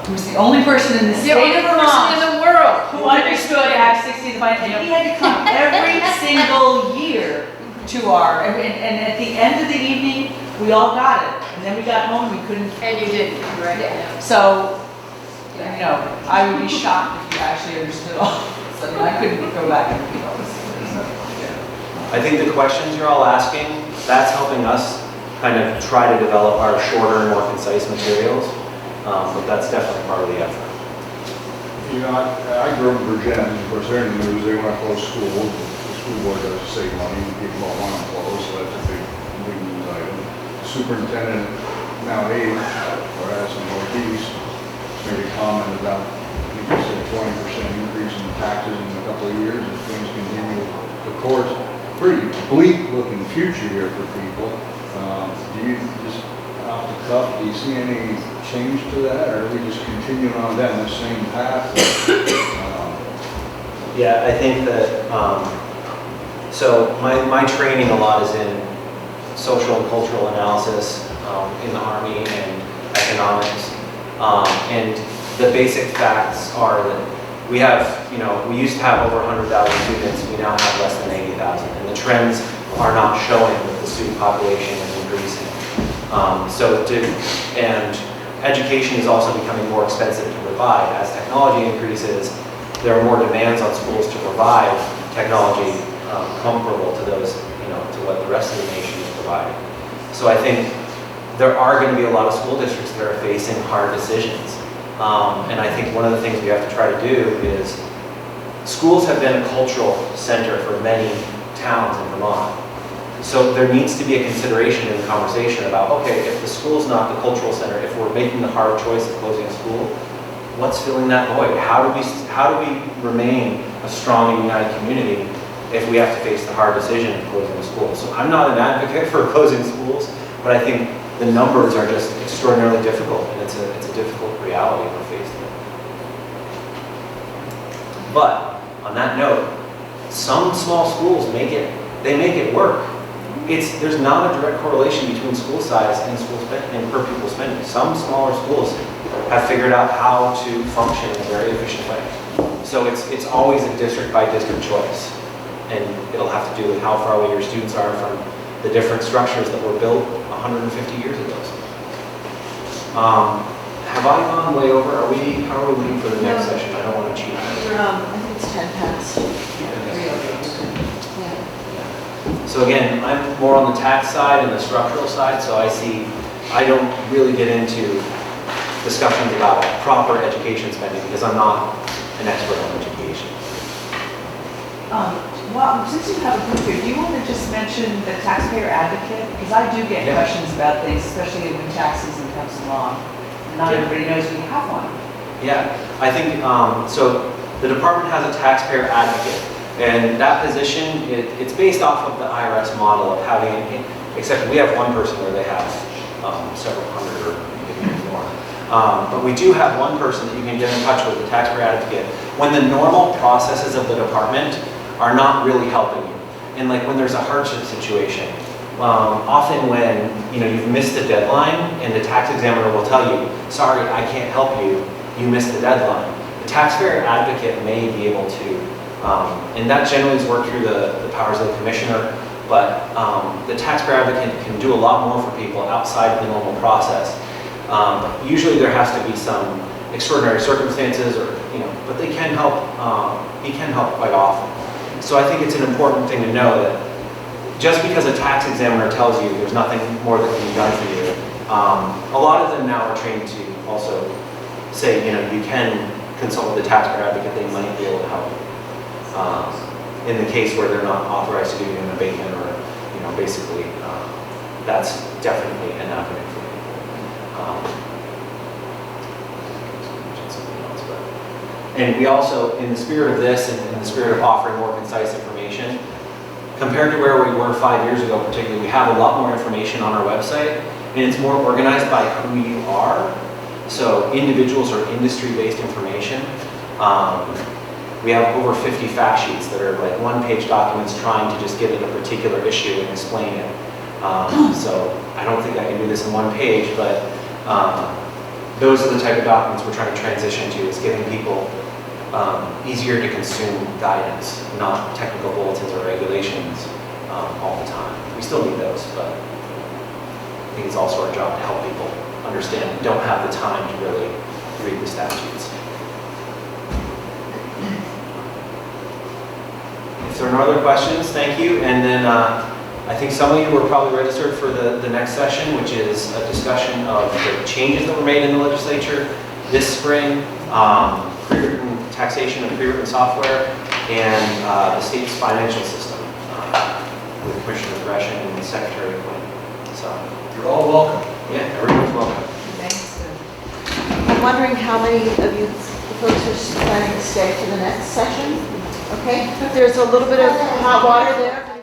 who was the only person in the The state only of person Vermont in the world who understood Act 60 to find, and he had to come every single year to our, and at the end of the evening, we all got it, and then we got home, we couldn't. And you didn't, right? Yeah. So, I would be shocked if you actually understood all this. I mean, I couldn't go back and read all this. I think the questions you're all asking, that's helping us kind of try to develop our shorter and more concise materials, but that's definitely part of the effort. I grew up in Virginia, and of course, they're in the news, they want to close schools. The school board does save money, people don't want to close, so that's a big news item. Superintendent, now age, or as in Northeast, made a comment about, I think he said 20% increase in taxes in a couple of years if things continue. Of course, pretty bleak looking future here for people. Do you just, off the cuff, do you see any change to that, or are we just continuing on down the same path? Yeah, I think that, so my training a lot is in social and cultural analysis in the Army and economics. And the basic facts are that we have, we used to have over 100,000 students, we now have less than 80,000. And the trends are not showing that the student population is increasing. And education is also becoming more expensive to provide. As technology increases, there are more demands on schools to provide technology comparable to those, to what the rest of the nation is providing. So I think there are going to be a lot of school districts that are facing hard decisions. And I think one of the things we have to try to do is, schools have been a cultural center for many towns in Vermont. So there needs to be a consideration in the conversation about, okay, if the school's not the cultural center, if we're making the hard choice of closing a school, what's filling that void? How do we remain a strong and united community if we have to face the hard decision of closing a school? So I'm not an advocate for closing schools, but I think the numbers are just extraordinarily difficult, and it's a difficult reality we're faced with. But on that note, some small schools make it work. There's not a direct correlation between school size and school spending and per pupil spending. Some smaller schools have figured out how to function in a very efficient way. So it's always a district by district choice, and it'll have to do with how far away your students are from the different structures that were built 150 years ago. Have I gone way over? How are we looking for the next session? I don't want to cheat. I think it's 10 past. So again, I'm more on the tax side and the structural side, so I don't really get into discussions about proper education spending because I'm not an expert on education. Well, since you have a group here, do you want to just mention the taxpayer advocate? Because I do get questions about things, especially when tax season comes along. And not everybody knows we have one. Yeah, I think, so the department has a taxpayer advocate, and that position, it's based off of the IRS model of having except we have one person where they have several hundred or maybe more. But we do have one person that you can get in touch with, the taxpayer advocate, when the normal processes of the department are not really helping you. And like when there's a hardship situation, often when you've missed a deadline and the tax examiner will tell you, sorry, I can't help you, you missed the deadline. The taxpayer advocate may be able to, and that generally is worked through the powers of the commissioner, but the taxpayer advocate can do a lot more for people outside of the normal process. Usually there has to be some extraordinary circumstances, or but they can help. He can help quite often. So I think it's an important thing to know that just because a tax examiner tells you there's nothing more that can be done for you, a lot of them now are trained to also say, you can consult with the taxpayer advocate, they might be able to help you. In the case where they're not authorized to give you an abatement or, basically, that's definitely an avenue for you. And we also, in the spirit of this and in the spirit of offering more concise information, compared to where we were 5 years ago particularly, we have a lot more information on our website, and it's more organized by who you are. So individuals or industry-based information. We have over 50 fact sheets that are like one-page documents trying to just get at a particular issue and explain it. So I don't think I can do this in one page, but those are the type of documents we're trying to transition to, is giving people easier to consume guidance, not technical bulletins or regulations all the time. We still need those, but I think it's also our job to help people understand and don't have the time to really read the statutes. If there are no other questions, thank you. And then I think some of you were probably registered for the next session, which is a discussion of the changes that were made in the legislature this spring, pre-written taxation of pre-written software, and the state's financial system with Commissioner Gresham and Secretary Quinn. So You're all welcome. yeah, everyone's welcome. Thanks. I'm wondering how many of you folks are planning to stay for the next session? Okay, there's a little bit of hot water there.